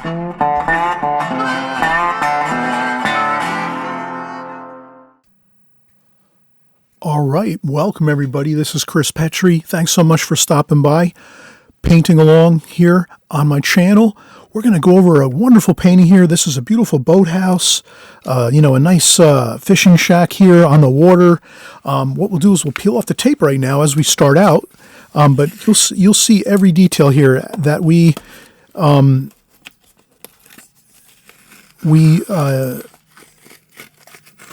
All right, welcome everybody. This is Chris Petri. Thanks so much for stopping by, painting along here on my channel. We're going to go over a wonderful painting here. This is a beautiful boathouse, a nice fishing shack here on the water. What we'll do is we'll peel off the tape right now as we start out, but you'll see every detail here that we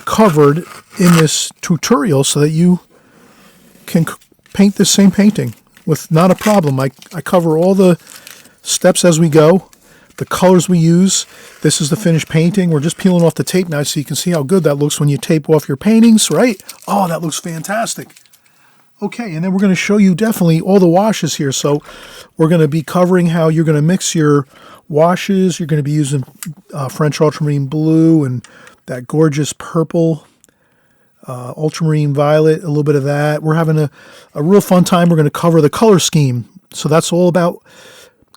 covered in this tutorial so that you can paint this same painting with not a problem. I cover all the steps as we go, the colors we use. This is the finished painting. We're just peeling off the tape now so you can see how good that looks when you tape off your paintings, right? Oh, that looks fantastic. Okay, and then we're going to show you definitely all the washes here. So we're going to be covering how you're going to mix your washes. You're going to be using French ultramarine blue and that gorgeous purple, ultramarine violet, a little bit of that. We're having a real fun time. We're going to cover the color scheme. So that's all about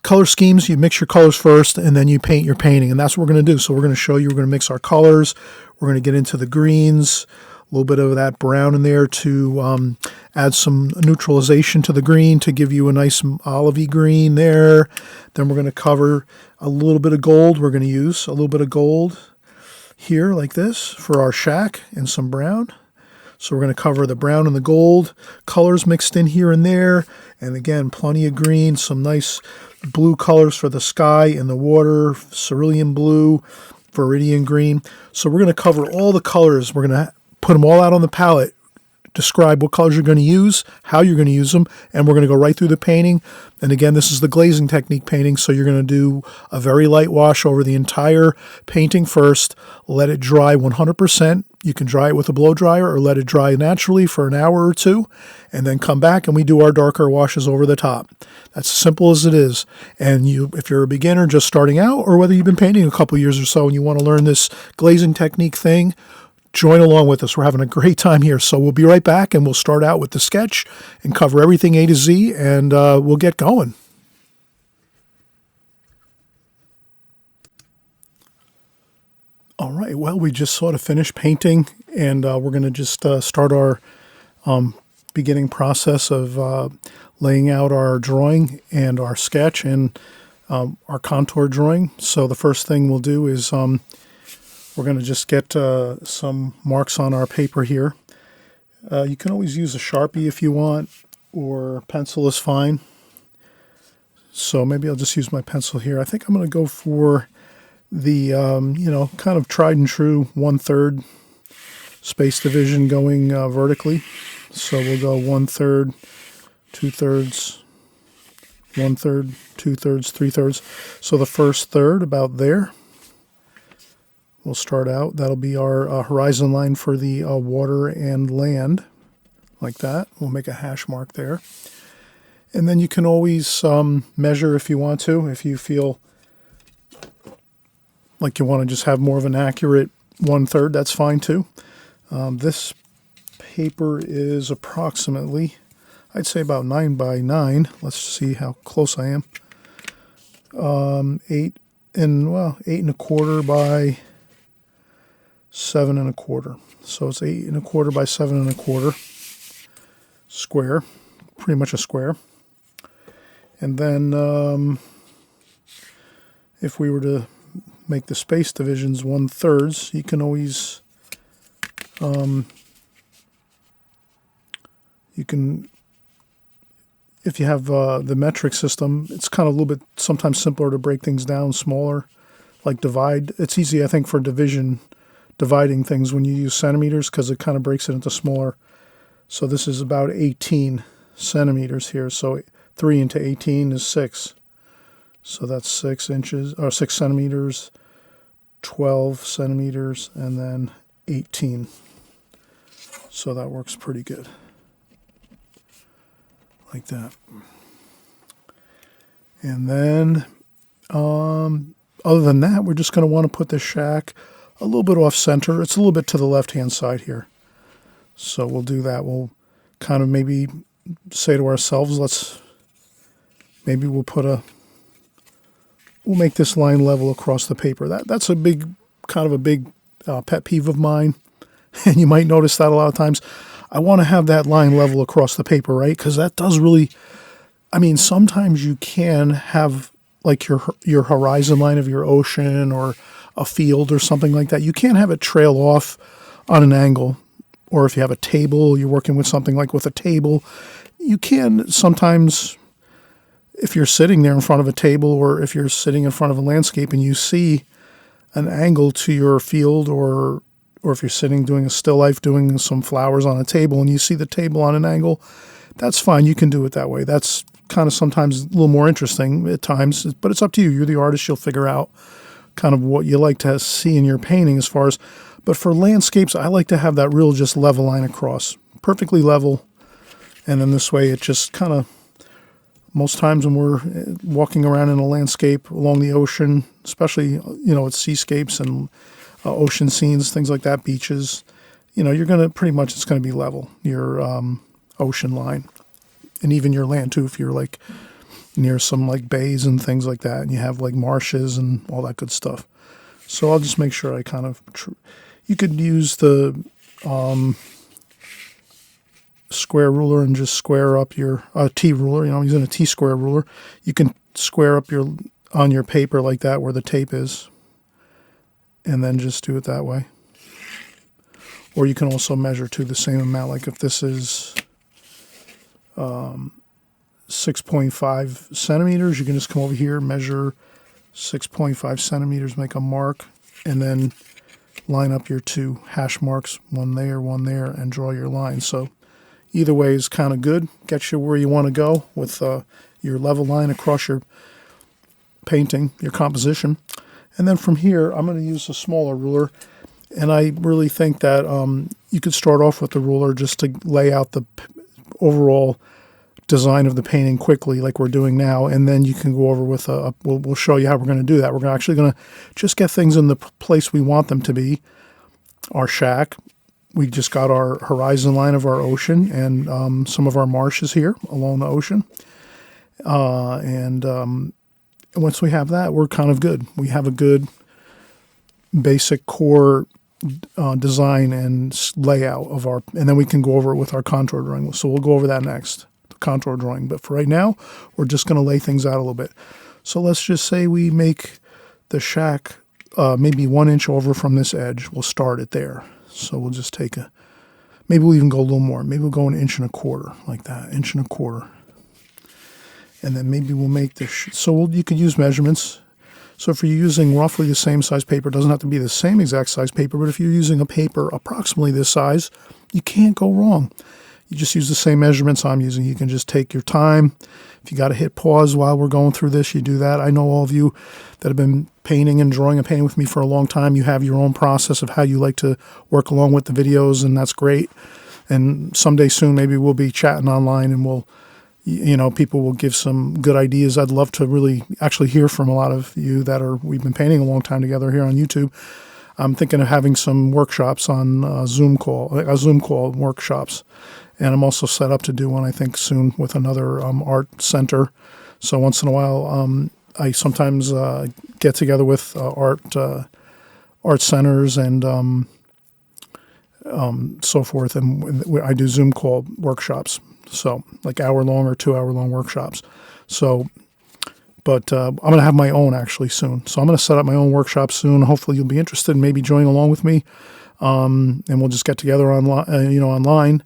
color schemes. You mix your colors first and then you paint your painting. And that's what we're going to do. So we're going to show you, we're going to mix our colors. We're going to get into the greens, a little bit of that brown in there to add some neutralization to the green to give you a nice olivey green there. Then we're going to cover a little bit of gold. We're going to use a little bit of gold here like this for our shack and some brown. So we're going to cover the brown and the gold colors mixed in here and there. And again, plenty of green, some nice blue colors for the sky and the water, cerulean blue, viridian green. So we're going to cover all the colors. We're going to put them all out on the palette, describe what colors you're going to use, how you're going to use them, and we're going to go right through the painting. And again, this is the glazing technique painting, so you're going to do a very light wash over the entire painting first, let it dry 100%. You can dry it with a blow dryer or let it dry naturally for an hour or two, and then come back and we do our darker washes over the top. That's as simple as it is. And if you're a beginner just starting out, or whether you've been painting a couple years or so and you want to learn this glazing technique thing, join along with us. We're having a great time here. So we'll be right back and we'll start out with the sketch and cover everything A to Z, and we'll get going. All right, well, we just sort of finished painting, and we're going to just start our beginning process of laying out our drawing and our sketch and our contour drawing. So the first thing we'll do is we're going to just get some marks on our paper here. You can always use a Sharpie if you want, or pencil is fine. So maybe I'll just use my pencil here. I think I'm going to go for the, kind of tried and true 1/3 space division going vertically. So we'll go 1/3, 2/3, 1/3, 2/3, 3/3. So the first third about there. We'll start out. That'll be our horizon line for the water and land, like that. We'll make a hash mark there. And then you can always measure if you want to. If you feel like you want to just have more of an accurate 1/3, that's fine too. This paper is approximately, I'd say about 9 by 9. Let's see how close I am. 8 1/4 by 7 1/4. So it's 8 1/4 by 7 1/4 square, pretty much a square. And then if we were to make the space divisions 1/3, you can always if you have the metric system, it's kind of a little bit sometimes simpler to break things down smaller, like divide. It's easy, I think, for dividing things when you use centimeters, because it kind of breaks it into smaller. So this is about 18 centimeters here. So 3 into 18 is 6. So that's 6 inches, or 6 centimeters, 12 centimeters, and then 18. So that works pretty good. Like that. And then, other than that, we're just going to want to put the shack a little bit off center. It's a little bit to the left-hand side here. So we'll do that. We'll kind of maybe say to ourselves, maybe we'll put a we'll make this line level across the paper. That's a big, kind of a big pet peeve of mine. And you might notice that a lot of times. I want to have that line level across the paper, right? Because that does really, I mean, sometimes you can have like your horizon line of your ocean or a field or something like that. You can't have it trail off on an angle. Or if you have a table, you're working with something like with a table, you can sometimes, if you're sitting there in front of a table or if you're sitting in front of a landscape and you see an angle to your field, or if you're sitting doing a still life, doing some flowers on a table and you see the table on an angle, that's fine. You can do it that way. That's kind of sometimes a little more interesting at times, but it's up to you. You're the artist. You'll figure out kind of what you like to see in your painting as far as, but for landscapes, I like to have that real just level line across, perfectly level. And then this way it just kind of, most times when we're walking around in a landscape along the ocean, especially, it's seascapes and ocean scenes, things like that, beaches, you're going to pretty much, it's going to be level, your ocean line. And even your land too, if you're like near some like bays and things like that, and you have like marshes and all that good stuff. So I'll just make sure I kind of, you could use the square ruler and just square up your T ruler. I'm using a T square ruler. You can square up on your paper like that where the tape is, and then just do it that way. Or you can also measure to the same amount. Like if this is 6.5 centimeters, you can just come over here, measure 6.5 centimeters, make a mark, and then line up your two hash marks, one there, and draw your line. So either way is kind of good. Gets you where you want to go with your level line across your painting, your composition. And then from here, I'm going to use a smaller ruler. And I really think that you could start off with the ruler just to lay out the overall design of the painting quickly like we're doing now, and then you can go over with we'll show you how we're going to do that. We're actually going to just get things in the place we want them to be. Our shack, we just got our horizon line of our ocean and some of our marshes here along the ocean. And once we have that, we're kind of good. We have a good basic core design and layout of and then we can go over it with our contour drawing. So we'll go over that next. Contour drawing, but for right now we're just going to lay things out a little bit. So let's just say we make the shack maybe 1 inch over from this edge. We'll start it there. So we'll just take maybe we'll even go a little more. Maybe we'll go 1.25 inches like that, 1.25 inches. And then maybe we'll make this, you could use measurements. So if you're using roughly the same size paper, it doesn't have to be the same exact size paper, but if you're using a paper approximately this size, you can't go wrong. You just use the same measurements I'm using. You can just take your time. If you got to hit pause while we're going through this, you do that. I know all of you that have been painting and drawing and painting with me for a long time, you have your own process of how you like to work along with the videos, and that's great. And someday soon, maybe we'll be chatting online and people will give some good ideas. I'd love to really actually hear from a lot of you we've been painting a long time together here on YouTube. I'm thinking of having some workshops on Zoom call workshops. And I'm also set up to do one, I think, soon with another art center. So once in a while, I sometimes get together with art centers and so forth, and I do Zoom call workshops. So like hour-long or 2-hour-long workshops. So, but I'm going to have my own actually soon. So I'm going to set up my own workshop soon. Hopefully you'll be interested in maybe joining along with me, and we'll just get together online.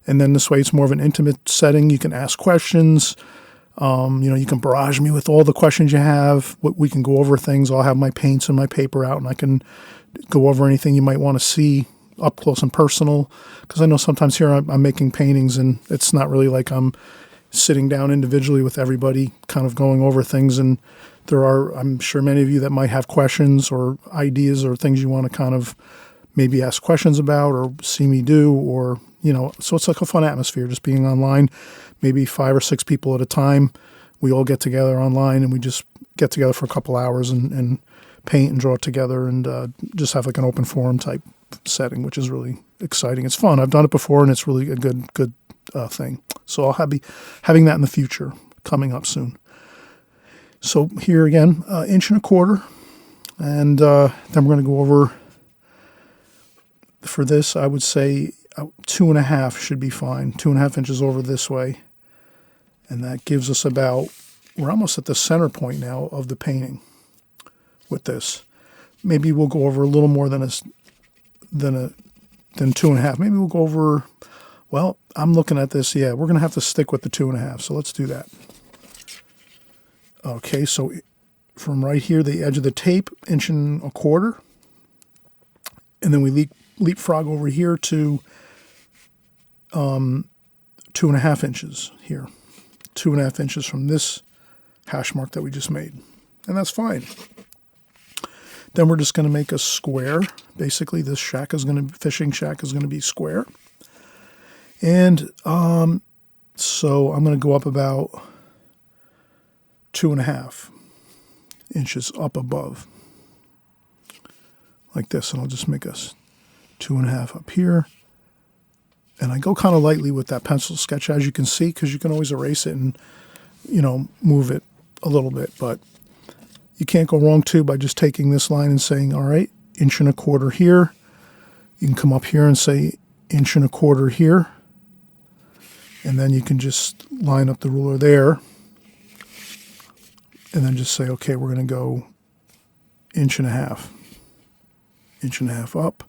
And then this way it's more of an intimate setting. You can ask questions. You can barrage me with all the questions you have. We can go over things. I'll have my paints and my paper out, and I can go over anything you might want to see up close and personal. Because I know sometimes here I'm making paintings, and it's not really like I'm sitting down individually with everybody kind of going over things. And I'm sure many of you that might have questions or ideas or things you want to kind of maybe ask questions about or see me do, or so it's like a fun atmosphere just being online, maybe 5 or 6 people at a time. We all get together online and we just get together for a couple hours and paint and draw together and just have like an open forum type setting, which is really exciting. It's fun. I've done it before and it's really a good thing. So I'll be having that in the future coming up soon. So here again, 1.25 inches. And then we're going to go over, for this, I would say 2.5 should be fine. 2.5 inches over this way. And that gives us about, we're almost at the center point now of the painting with this. Maybe we'll go over a little more than 2.5. Maybe we'll go over, well, I'm looking at this, yeah, we're going to have to stick with the 2.5. So let's do that. Okay, so from right here, the edge of the tape, 1.25 inches. And then we leapfrog over here to 2.5 inches here. 2.5 inches from this hash mark that we just made. And that's fine. Then we're just going to make a square. Basically, this fishing shack is going to be square. And so I'm going to go up about 2.5 inches up above. Like this. And I'll just make us 2.5 up here. And I go kind of lightly with that pencil sketch, as you can see, because you can always erase it and, move it a little bit. But you can't go wrong, too, by just taking this line and saying, all right, 1.25 inches here. You can come up here and say 1.25 inches here. And then you can just line up the ruler there. And then just say, okay, we're going to go 1.5 inches. 1.5 inches up.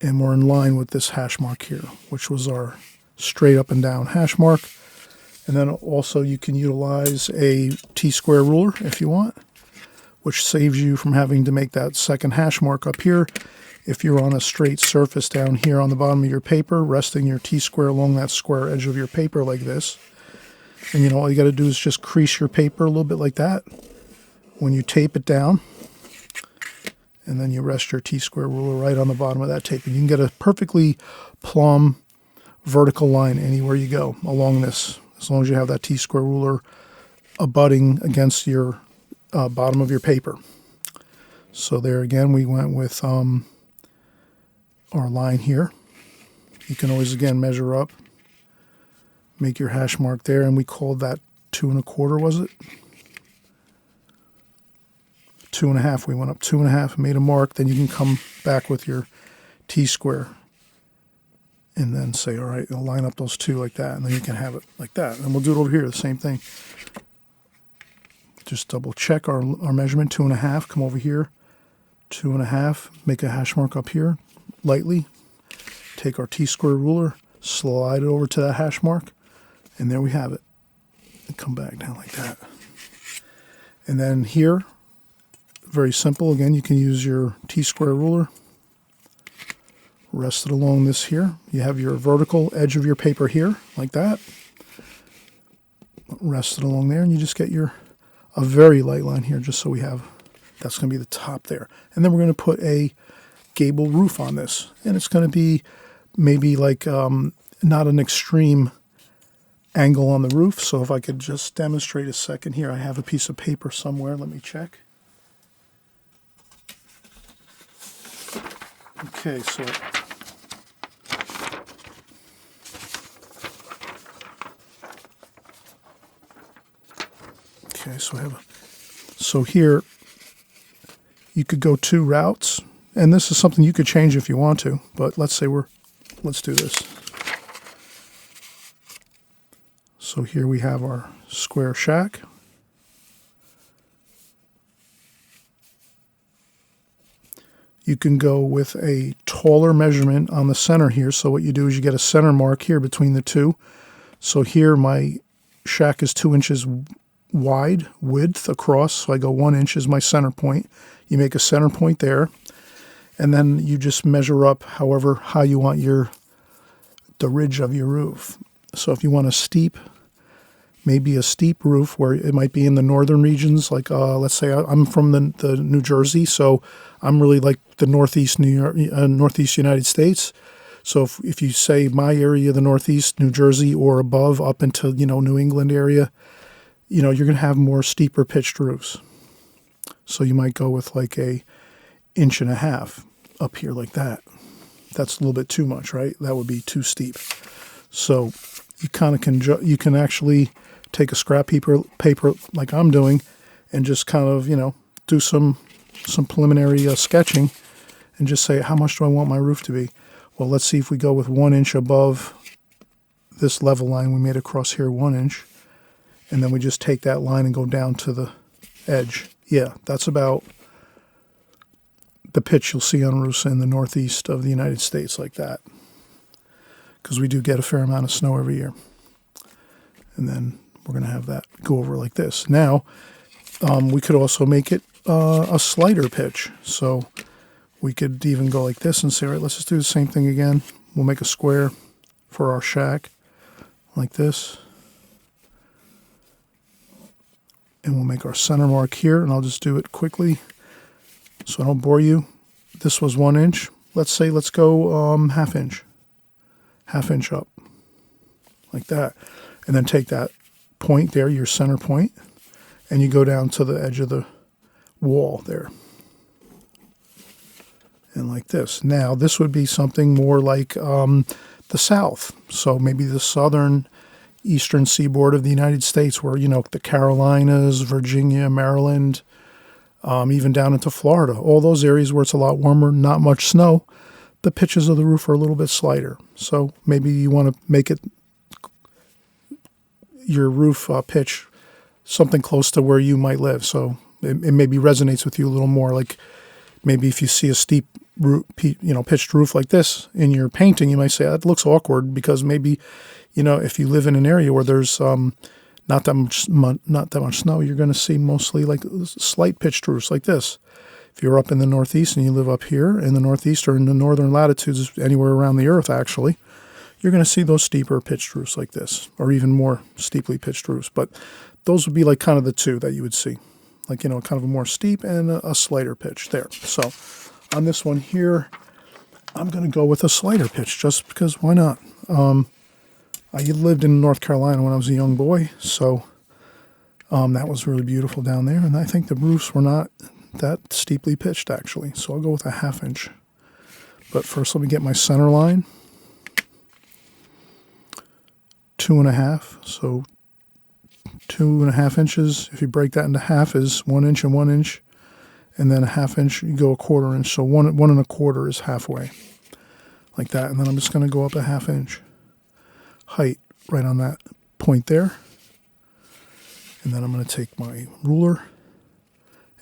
And we're in line with this hash mark here, which was our straight up and down hash mark. And then also you can utilize a T-square ruler if you want, which saves you from having to make that second hash mark up here. If you're on a straight surface down here on the bottom of your paper, resting your T-square along that square edge of your paper like this. And all you got to do is just crease your paper a little bit like that when you tape it down. And then you rest your T-square ruler right on the bottom of that tape. And you can get a perfectly plumb vertical line anywhere you go along this, as long as you have that T-square ruler abutting against your bottom of your paper. So there again, we went with our line here. You can always, again, measure up, make your hash mark there, and we called that 2.25, was it? 2.5. We went up 2.5, made a mark. Then you can come back with your T-square and then say, all right, I'll line up those two like that, and then you can have it like that. And we'll do it over here, the same thing. Just double check our measurement, 2.5. Come over here, 2.5. Make a hash mark up here, lightly. Take our T-square ruler, slide it over to that hash mark, and there we have it. And come back down like that. And then here, very simple. Again, you can use your T-square ruler. Rest it along this here. You have your vertical edge of your paper here, like that. Rest it along there, and you just get a very light line here, just so we have, that's going to be the top there. And then we're going to put a gable roof on this. And it's going to be maybe like not an extreme angle on the roof. So if I could just demonstrate a second here. I have a piece of paper somewhere. Let me check. Okay, so I have so here you could go 2 routes, and this is something you could change if you want to, but let's do this. So here we have our square shack. You can go with a taller measurement on the center here. So what you do is you get a center mark here between the two. So here my shack is 2 inches wide, width across. So I go 1 inch is my center point. You make a center point there. And then you just measure up however high you want the ridge of your roof. So if you want maybe a steep roof where it might be in the northern regions, like let's say I'm from the New Jersey, so I'm really like the northeast northeast United States. So if you say my area, the northeast New Jersey, or above up into New England area, you're going to have more steeper pitched roofs. So you might go with like a 1.5 inches up here like that. That's a little bit too much, right? That would be too steep. So you kind of can actually take a scrap paper like I'm doing and just kind of, do some preliminary sketching and just say, how much do I want my roof to be? Well, let's see if we go with 1 inch above this level line we made across here, 1 inch. And then we just take that line and go down to the edge. Yeah, that's about the pitch you'll see on roofs in the northeast of the United States, like that. Because we do get a fair amount of snow every year. And then we're going to have that go over like this. Now, we could also make it a slider pitch. So we could even go like this and say, all right, let's just do the same thing again. We'll make a square for our shack like this. And we'll make our center mark here, and I'll just do it quickly so I don't bore you. This was 1 inch. Let's go half inch up, like that. And then take that point there, your center point, and you go down to the edge of the wall there. And like this. Now, this would be something more like the South. So maybe the southern eastern seaboard of the United States, where, the Carolinas, Virginia, Maryland, even down into Florida, all those areas where it's a lot warmer, not much snow, the pitches of the roof are a little bit slighter. So maybe you want to make it your roof pitch something close to where you might live. So it maybe resonates with you a little more. Like maybe if you see a steep roof, pitched roof like this in your painting, you might say that looks awkward, because maybe, if you live in an area where there's not that much snow, you're going to see mostly like slight pitched roofs like this. If you're up in the Northeast and you live up here in the Northeast or in the northern latitudes, anywhere around the Earth actually, you're going to see those steeper pitched roofs like this, or even more steeply pitched roofs. But those would be like kind of the two that you would see, like, kind of a more steep and a slighter pitch there. So on this one here, I'm going to go with a slighter pitch just because why not? I lived in North Carolina when I was a young boy, so that was really beautiful down there. And I think the roofs were not that steeply pitched, actually. So I'll go with a half inch. But first, let me get my center line. 2.5. So 2.5 inches. If you break that into half, is 1 inch and 1 inch. And then a half inch, you go a quarter inch. So 1.25 is halfway, like that. And then I'm just going to go up a half inch height right on that point there. And then I'm going to take my ruler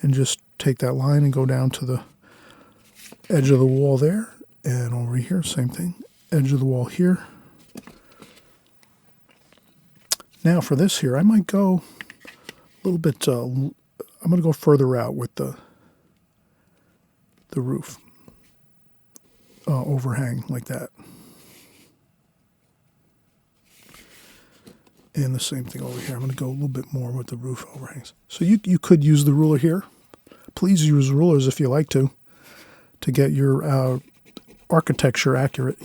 and just take that line and go down to the edge of the wall there. And over here, same thing, edge of the wall here. Now for this here, I might go a little bit, I'm going to go further out with the roof overhang like that. And the same thing over here. I'm going to go a little bit more with the roof overhangs. So you could use the ruler here. Please use rulers if you like to get your architecture accurate,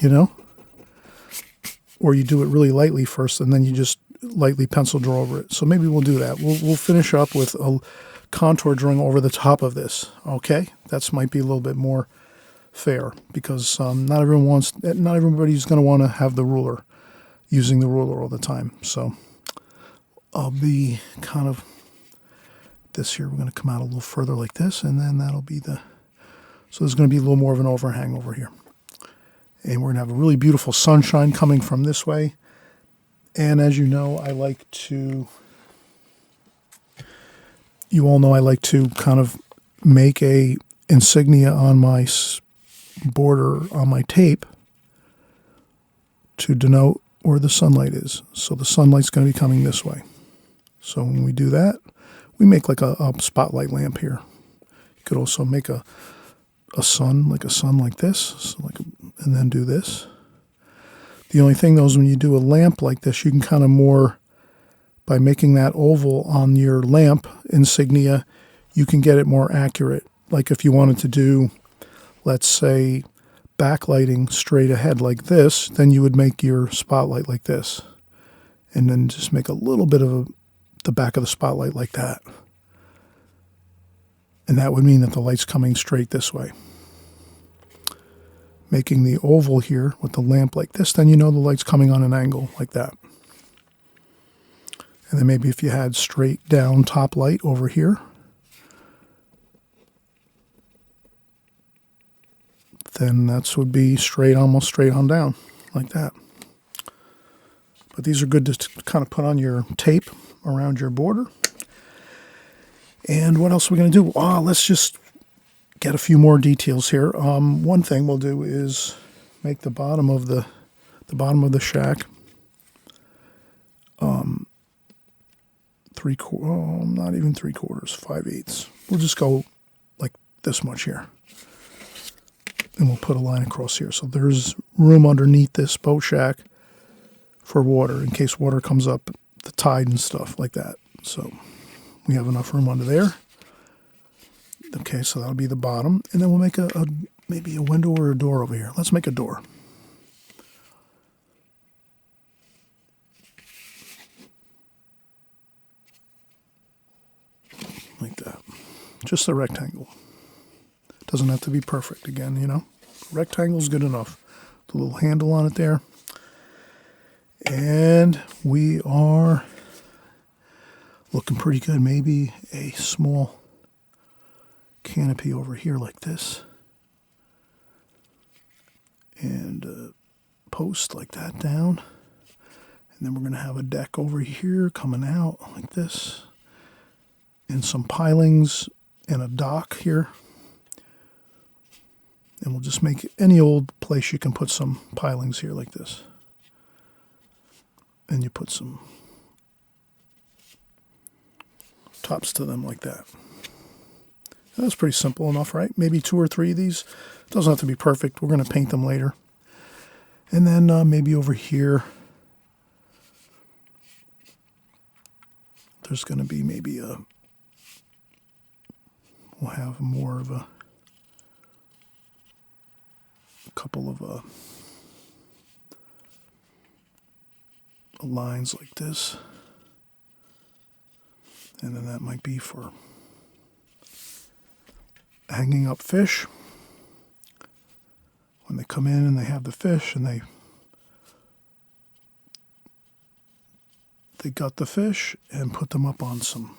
Or you do it really lightly first, and then you just lightly pencil draw over it. So maybe we'll do that. We'll finish up with a contour drawing over the top of this. Okay, that might be a little bit more fair, because not everybody's going to want to have the ruler, using the ruler all the time. So I'll be kind of this here. We're going to come out a little further like this, and then that'll be so there's going to be a little more of an overhang over here. And we're going to have a really beautiful sunshine coming from this way. And as you know, you all know I like to kind of make a insignia on my border on my tape to denote where the sunlight is. So the sunlight's going to be coming this way. So when we do that, we make like a spotlight lamp here. You could also make a sun like this, so and then do this. The only thing though is when you do a lamp like this, you can kind of more, by making that oval on your lamp insignia, you can get it more accurate. Like if you wanted to do, let's say, backlighting straight ahead like this, then you would make your spotlight like this. And then just make a little bit of the back of the spotlight like that. And that would mean that the light's coming straight this way. Making the oval here with the lamp like this, then you know the light's coming on an angle like that. And then maybe if you had straight down top light over here, then that would be straight, almost straight on down, like that. But these are good to kind of put on your tape around your border. And what else are we going to do? Let's just get a few more details here. One thing we'll do is make the bottom of the shack not even 3/4, 5/8. We'll just go like this much here. And we'll put a line across here. So there's room underneath this boat shack for water in case water comes up, the tide and stuff like that. So we have enough room under there. Okay, so that'll be the bottom. And then we'll make maybe a window or a door over here. Let's make a door. Like that. Just a rectangle. Doesn't have to be perfect again, you know. Rectangle's good enough. The little handle on it there. And we are looking pretty good. Maybe a small canopy over here like this. And a post like that down. And then we're going to have a deck over here coming out like this. And some pilings and a dock here. And we'll just make any old place you can put some pilings here like this. And you put some tops to them like that. That's pretty simple enough, right? Maybe 2 or 3 of these. Doesn't have to be perfect. We're going to paint them later. And then maybe over here, there's going to be maybe we'll have more of a couple of lines like this. And then that might be for hanging up fish. When they come in and they have the fish and they gut the fish and put them up on some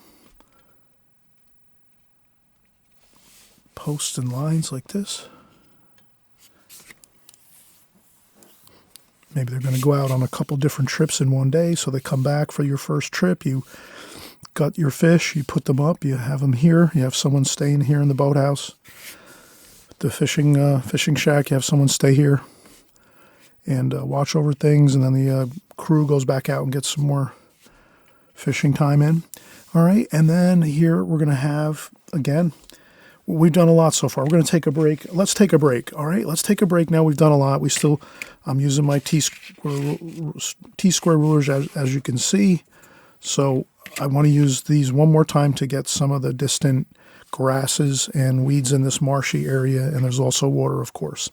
posts and lines like this. Maybe they're going to go out on a couple different trips in one day, so they come back for your first trip. You gut your fish, you put them up, you have them here, you have someone staying here in the boathouse. The fishing shack, you have someone stay here and watch over things, and then the crew goes back out and gets some more fishing time in. All right, and then here we're going to have, again, we've done a lot so far. We're going to take a break. Let's take a break. All right, let's take a break now. We've done a lot. I'm using my T-square rulers, as you can see. So I want to use these one more time to get some of the distant grasses and weeds in this marshy area. And there's also water, of course.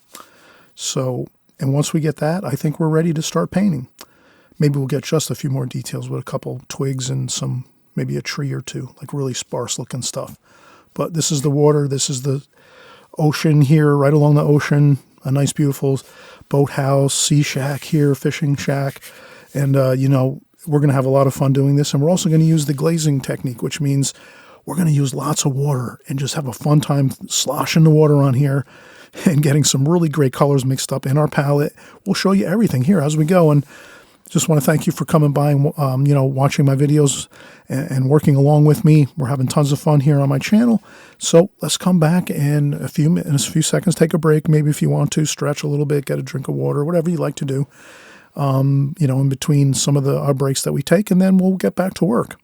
So, and once we get that, I think we're ready to start painting. Maybe we'll get just a few more details with a couple twigs and maybe a tree or two, like really sparse looking stuff. But this is the water. This is the ocean here, right along the ocean. A nice, beautiful boathouse, sea shack here, fishing shack. And, we're going to have a lot of fun doing this. And we're also going to use the glazing technique, which means we're going to use lots of water and just have a fun time sloshing the water on here and getting some really great colors mixed up in our palette. We'll show you everything here as we go. And just want to thank you for coming by and, watching my videos and working along with me. We're having tons of fun here on my channel. So let's come back in a few seconds, take a break. Maybe if you want to stretch a little bit, get a drink of water, whatever you like to do, in between some of our breaks that we take, and then we'll get back to work.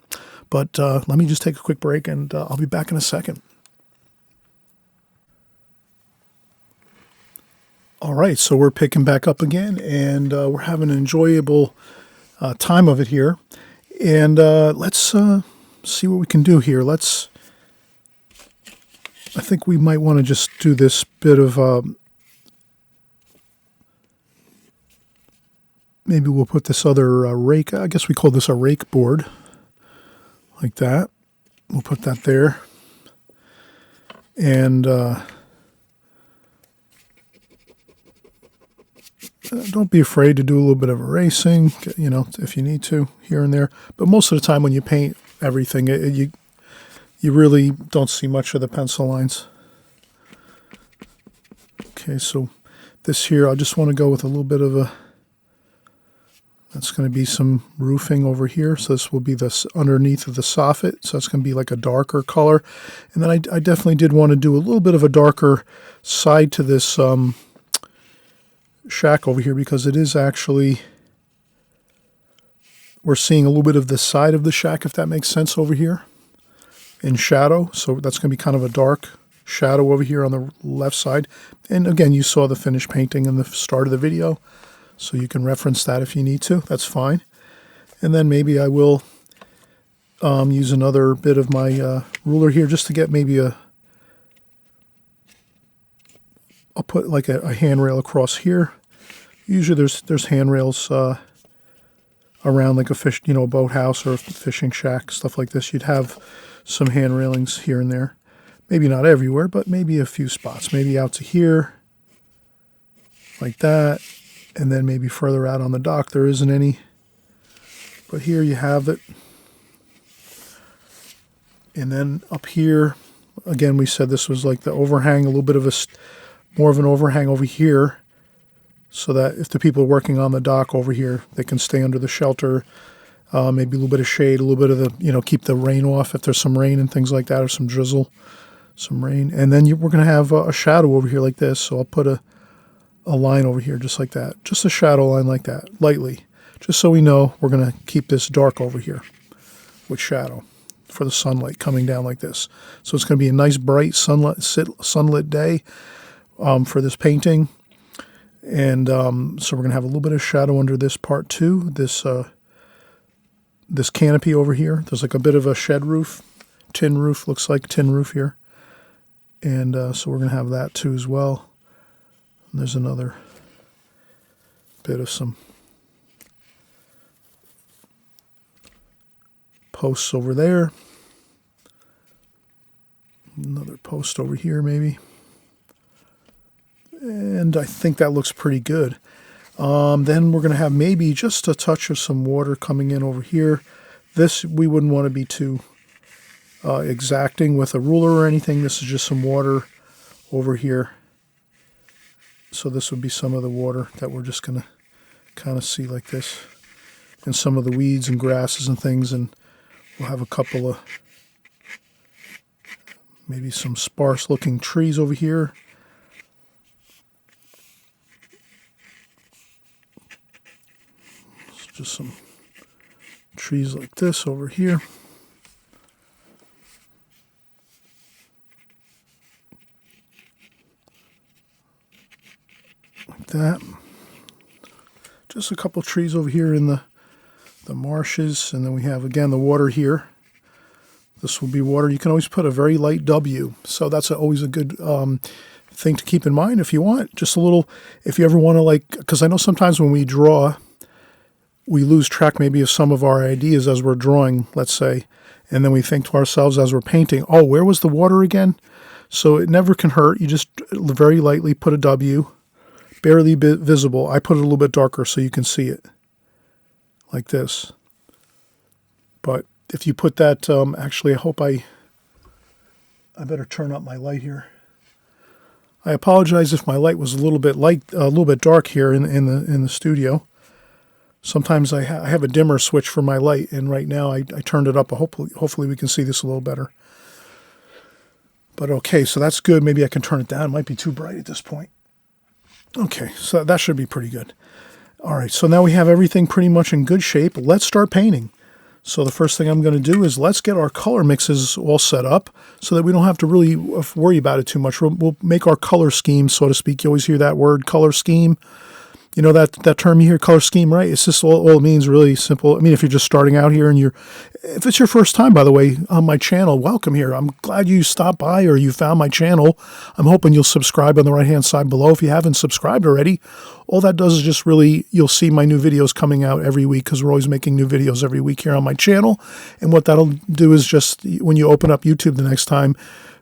But let me just take a quick break, and I'll be back in a second. All right, so we're picking back up again, and we're having an enjoyable time of it here. And let's see what we can do here. I think we might want to just do this bit of, maybe we'll put this other rake, I guess we call this a rake board, like that. We'll put that there. And don't be afraid to do a little bit of erasing, you know, if you need to here and there. But most of the time when you paint everything, you really don't see much of the pencil lines. Okay, so this here, I just want to go with a little bit of a, that's going to be some roofing over here. So this will be this underneath of the soffit. So it's going to be like a darker color. And then I definitely did want to do a little bit of a darker side to this shack over here, because it is actually, we're seeing a little bit of the side of the shack, if that makes sense, over here in shadow. So that's going to be kind of a dark shadow over here on the left side. And again, you saw the finished painting in the start of the video, so you can reference that if you need to. That's fine. And then maybe I will use another bit of my ruler here just to get maybe a, I'll put like a handrail across here. Usually there's handrails around like a fish, you know, a boathouse or a fishing shack, stuff like this. You'd have some hand railings here and there. Maybe not everywhere, but maybe a few spots. Maybe out to here, like that. And then maybe further out on the dock there isn't any. But here you have it. And then up here, again, we said this was like the overhang, a little bit of a, more of an overhang over here, so that if the people are working on the dock over here, they can stay under the shelter. Maybe a little bit of shade, a little bit of the, you know, keep the rain off if there's some rain and things like that, or some drizzle, some rain. And then we're going to have a shadow over here like this. So I'll put a line over here just like that. Just a shadow line like that, lightly. Just so we know we're going to keep this dark over here with shadow for the sunlight coming down like this. So it's going to be a nice bright sunlit day for this painting. And so we're going to have a little bit of shadow under this part too. This canopy over here. There's like a bit of a shed roof, tin roof, looks like tin roof here. And so we're going to have that too as well. And there's another bit of some posts over there. Another post over here maybe. And I think that looks pretty good. Then we're going to have maybe just a touch of some water coming in over here. This, we wouldn't want to be too exacting with a ruler or anything. This is just some water over here. So this would be some of the water that we're just going to kind of see like this. And some of the weeds and grasses and things. And we'll have a couple of maybe some sparse looking trees over here. Just some trees like this over here. Like that. Just a couple trees over here in the marshes. And then we have, again, the water here. This will be water. You can always put a very light W. So that's always a good thing to keep in mind if you want. Just a little, if you ever want to, like, because I know sometimes when we draw, we lose track maybe of some of our ideas as we're drawing, let's say, and then we think to ourselves as we're painting, oh, where was the water again? So it never can hurt. You just very lightly put a W, barely visible. I put it a little bit darker so you can see it, like this. But if you put that, actually, I hope I better turn up my light here. I apologize if my light was a little bit dark here in the studio. Sometimes I have a dimmer switch for my light, and right now I turned it up. Hopefully we can see this a little better. But okay, so that's good. Maybe I can turn it down. It might be too bright at this point. Okay, so that should be pretty good. All right, so now we have everything pretty much in good shape. Let's start painting. So the first thing I'm going to do is let's get our color mixes all set up so that we don't have to really worry about it too much. We'll make our color scheme, so to speak. You always hear that word, color scheme. You know that term you hear, color scheme, right? It's just all it means, really simple. I mean, if you're just starting out here and if it's your first time, by the way, on my channel, welcome here. I'm glad you stopped by or you found my channel. I'm hoping you'll subscribe on the right-hand side below. If you haven't subscribed already, all that does is just really, you'll see my new videos coming out every week because we're always making new videos every week here on my channel. And what that'll do is just, when you open up YouTube the next time,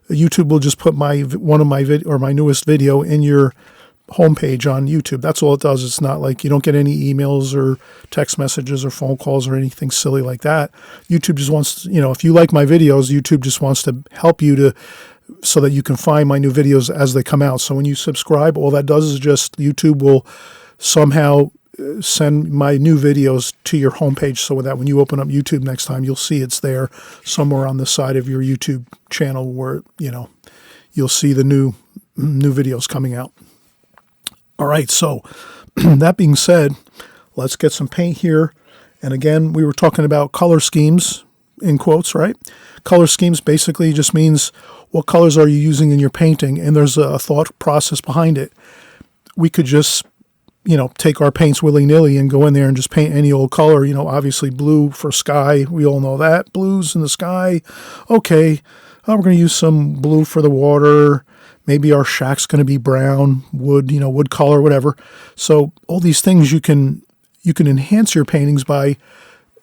YouTube will just put my newest video in your homepage on YouTube. That's all it does. It's not like you don't get any emails or text messages or phone calls or anything silly like that. YouTube just wants, if you like my videos, YouTube just wants to help you so that you can find my new videos as they come out. So when you subscribe, all that does is just YouTube will somehow send my new videos to your homepage so that when you open up YouTube next time, you'll see it's there somewhere on the side of your YouTube channel where, you'll see the new videos coming out. All right, so that being said, let's get some paint here. And again, we were talking about color schemes, in quotes, right? Color schemes basically just means what colors are you using in your painting, and there's a thought process behind it. We could just, take our paints willy-nilly and go in there and just paint any old color. Obviously blue for sky, we all know that. Blues in the sky, okay. We're going to use some blue for the water. Maybe our shack's going to be brown, wood, wood color, whatever. So all these things you can enhance your paintings by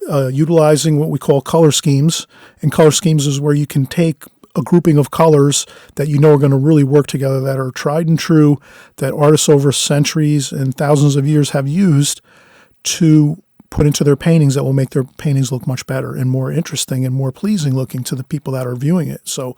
utilizing what we call color schemes. And color schemes is where you can take a grouping of colors that are going to really work together, that are tried and true, that artists over centuries and thousands of years have used to put into their paintings that will make their paintings look much better and more interesting and more pleasing looking to the people that are viewing it. So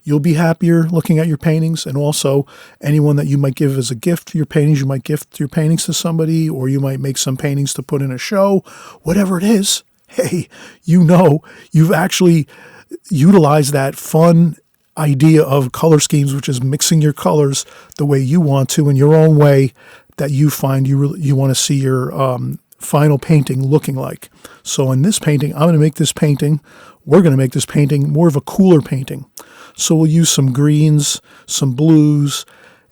you'll be happier looking at your paintings, and also anyone that you might give as a gift to your paintings, you might gift your paintings to somebody, or you might make some paintings to put in a show, whatever it is. Hey, you've actually utilized that fun idea of color schemes, which is mixing your colors the way you want to in your own way that you find you want to see your final painting looking like. So in this painting, we're going to make this painting more of a cooler painting. So we'll use some greens, some blues,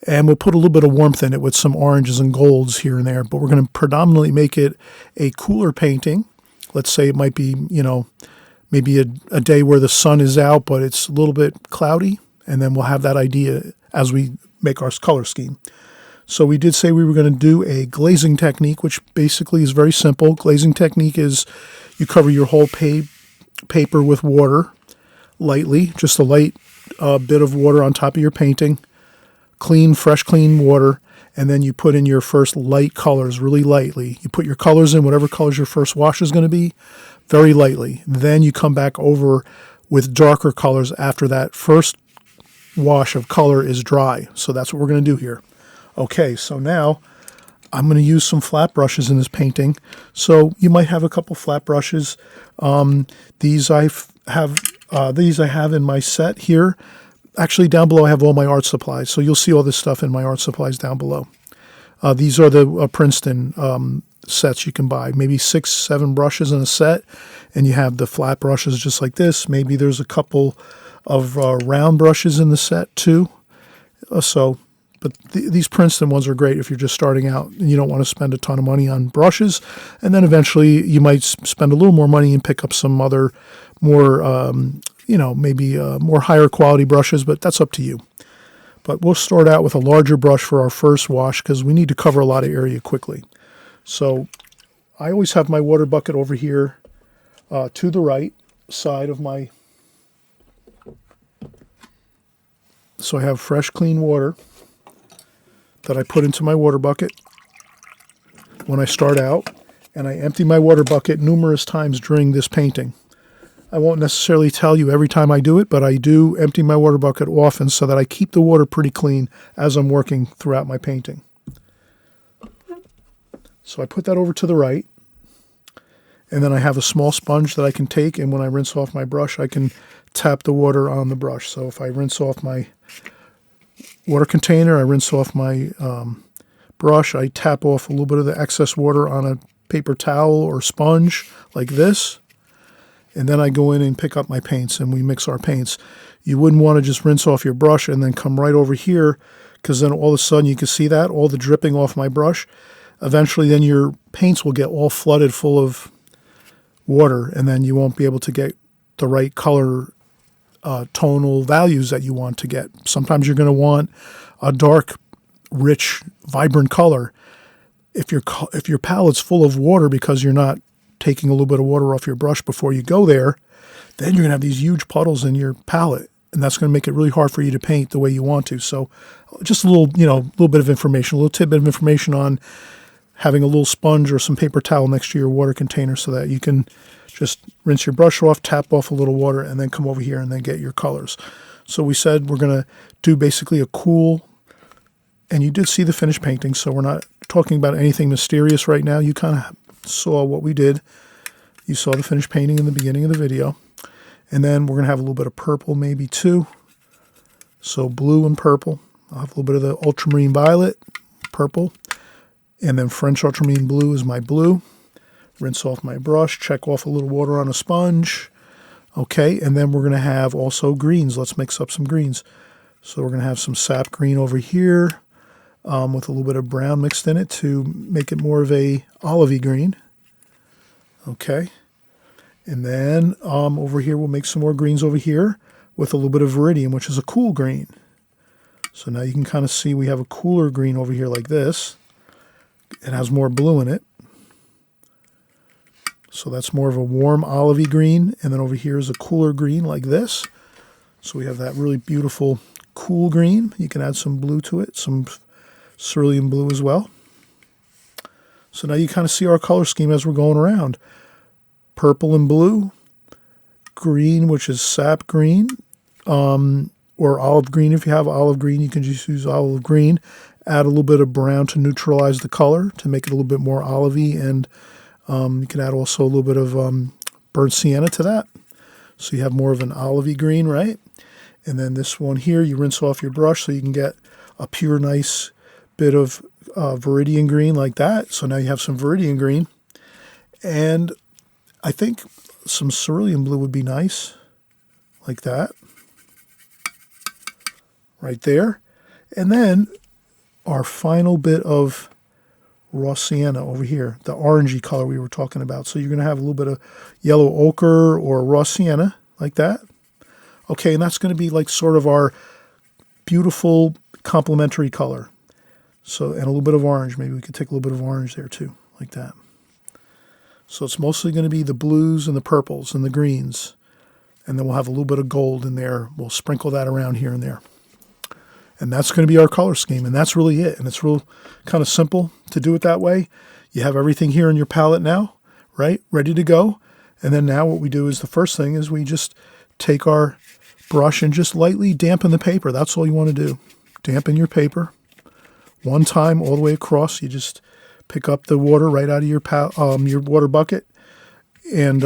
and we'll put a little bit of warmth in it with some oranges and golds here and there. But we're going to predominantly make it a cooler painting. Let's say it might be, maybe a day where the sun is out, but it's a little bit cloudy. And then we'll have that idea as we make our color scheme. So we did say we were going to do a glazing technique, which basically is very simple. Glazing technique is you cover your whole paper with water lightly, just a light bit of water on top of your painting, fresh, clean water, and then you put in your first light colors really lightly. You put your colors in, whatever colors your first wash is going to be, very lightly. Then you come back over with darker colors after that first wash of color is dry. So that's what we're going to do here. Okay, so now I'm going to use some flat brushes in this painting. So you might have a couple flat brushes. These I have in my set here. Actually, down below I have all my art supplies. So you'll see all this stuff in my art supplies down below. These are the Princeton sets you can buy. Maybe 6-7 brushes in a set, and you have the flat brushes just like this. Maybe there's a couple of round brushes in the set too. But these Princeton ones are great if you're just starting out and you don't want to spend a ton of money on brushes. And then eventually you might spend a little more money and pick up some other more, maybe more higher quality brushes, but that's up to you. But we'll start out with a larger brush for our first wash because we need to cover a lot of area quickly. So I always have my water bucket over here to the right side of my... So I have fresh, clean water that I put into my water bucket when I start out, and I empty my water bucket numerous times during this painting. I won't necessarily tell you every time I do it, but I do empty my water bucket often so that I keep the water pretty clean as I'm working throughout my painting. So I put that over to the right, and then I have a small sponge that I can take, and when I rinse off my brush, I can tap the water on the brush. So if I rinse off my water container, I rinse off my brush, I tap off a little bit of the excess water on a paper towel or sponge like this, and then I go in and pick up my paints and we mix our paints. You wouldn't want to just rinse off your brush and then come right over here, because then all of a sudden you can see that, all the dripping off my brush. Eventually then your paints will get all flooded full of water, and then you won't be able to get the right color tonal values that you want to get. Sometimes you're going to want a dark, rich, vibrant color. If your palette's full of water because you're not taking a little bit of water off your brush before you go there, then you're going to have these huge puddles in your palette. and that's going to make it really hard for you to paint the way you want to. So just a little, little bit of information, a little tidbit of information on having a little sponge or some paper towel next to your water container so that you can just rinse your brush off, tap off a little water, and then come over here and then get your colors. So we said we're going to do basically a cool, and you did see the finished painting, so we're not talking about anything mysterious right now. You kind of saw what we did. You saw the finished painting in the beginning of the video. And then we're going to have a little bit of purple maybe too. So blue and purple. I'll have a little bit of the ultramarine violet, purple. And then French ultramarine blue is my blue. Rinse off my brush, check off a little water on a sponge. Okay, and then we're going to have also greens. Let's mix up some greens. So we're going to have some sap green over here with a little bit of brown mixed in it to make it more of a olivey green. Okay, and then over here we'll make some more greens over here with a little bit of Viridian, which is a cool green. So now you can kind of see we have a cooler green over here like this. It has more blue in it. So that's more of a warm olivey green. And then over here is a cooler green like this. So we have that really beautiful cool green. You can add some blue to it, some cerulean blue as well. So now you kind of see our color scheme as we're going around. Purple and blue, green, which is sap green, or olive green. If you have olive green, you can just use olive green. Add a little bit of brown to neutralize the color, to make it a little bit more olivey, and you can add also a little bit of burnt sienna to that. So you have more of an olivey green, right? And then this one here, you rinse off your brush so you can get a pure, nice bit of Viridian green like that. So now you have some Viridian green. And I think some cerulean blue would be nice, like that. Right there. And then our final bit of raw sienna over here, the orangey color we were talking about. So you're going to have a little bit of yellow ochre or raw sienna, like that. Okay, and that's going to be like sort of our beautiful complementary color. So, and a little bit of orange. Maybe we could take a little bit of orange there too, like that. So it's mostly going to be the blues and the purples and the greens. And then we'll have a little bit of gold in there. We'll sprinkle that around here and there. And that's going to be our color scheme. And that's really it. And it's real kind of simple to do it that way. You have everything here in your palette now, right? Ready to go. And then now what we do is the first thing is we just take our brush and just lightly dampen the paper. That's all you want to do. Dampen your paper. One time all the way across. You just pick up the water right out of your water bucket and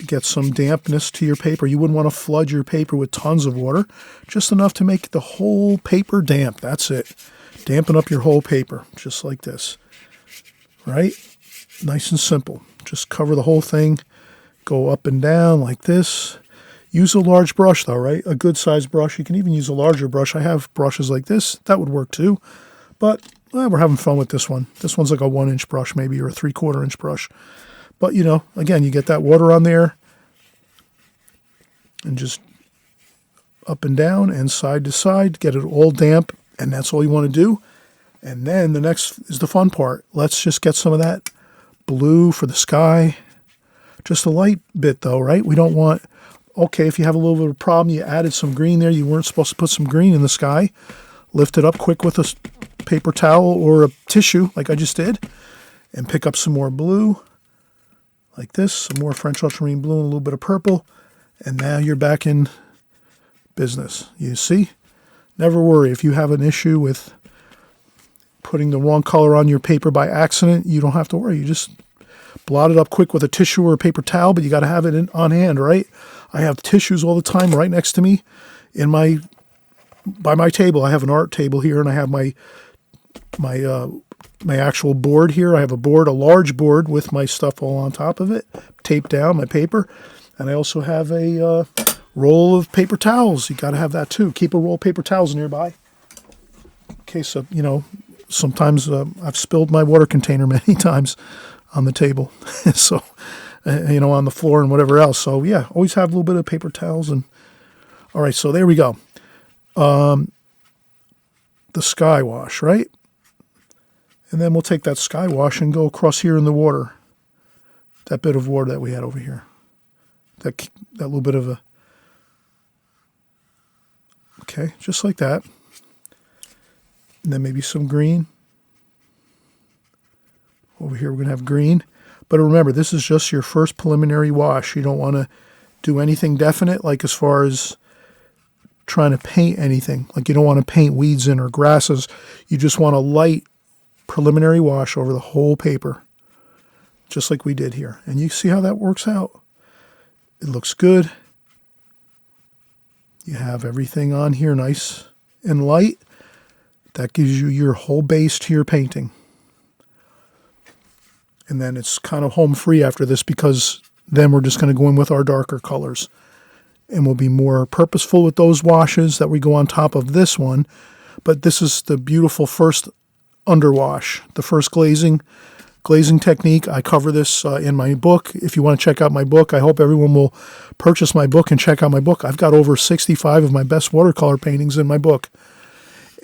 get some dampness to your paper. You wouldn't want to flood your paper with tons of water, just enough to make the whole paper damp. That's it. Dampen up your whole paper, just like this. Right? Nice and simple. Just cover the whole thing. Go up and down like this. Use a large brush though, right? A good sized brush. You can even use a larger brush. I have brushes like this. That would work too. But we're having fun with this one. This one's like a 1-inch brush maybe, or a 3/4 inch brush. But, again, you get that water on there and just up and down and side to side, get it all damp, and that's all you want to do. And then the next is the fun part. Let's just get some of that blue for the sky. Just a light bit though, right? We don't want, okay, if you have a little bit of a problem, you added some green there, you weren't supposed to put some green in the sky. Lift it up quick with a paper towel or a tissue like I just did, and pick up some more blue like this, some more French ultramarine blue and a little bit of purple, and now you're back in business. You see? Never worry. If you have an issue with putting the wrong color on your paper by accident, you don't have to worry. You just blot it up quick with a tissue or a paper towel, but you got to have it on hand, right? I have tissues all the time right next to me by my table. I have an art table here, and I have my actual board here. I have a large board with my stuff all on top of it, taped down, my paper. And I also have a roll of paper towels. You got to have that too. Keep a roll of paper towels nearby. In case of, sometimes I've spilled my water container many times on the table. So, on the floor and whatever else. So yeah, always have a little bit of paper towels. And all right, so there we go. The sky wash, right? And then we'll take that sky wash and go across here in the water. That bit of water that we had over here. That little bit of Okay, just like that. And then maybe some green. Over here we're going to have green. But remember, this is just your first preliminary wash. You don't want to do anything definite, like as far as trying to paint anything. Like you don't want to paint weeds in or grasses. You just want a light preliminary wash over the whole paper, just like we did here. And you see how that works out. It looks good. You have everything on here nice and light. That gives you your whole base to your painting. And then it's kind of home free after this, because then we're just going to go in with our darker colors. And we'll be more purposeful with those washes that we go on top of this one. But this is the beautiful first underwash, the first glazing technique. I cover this in my book. If you want to check out my book, I hope everyone will purchase my book and check out my book. I've got over 65 of my best watercolor paintings in my book.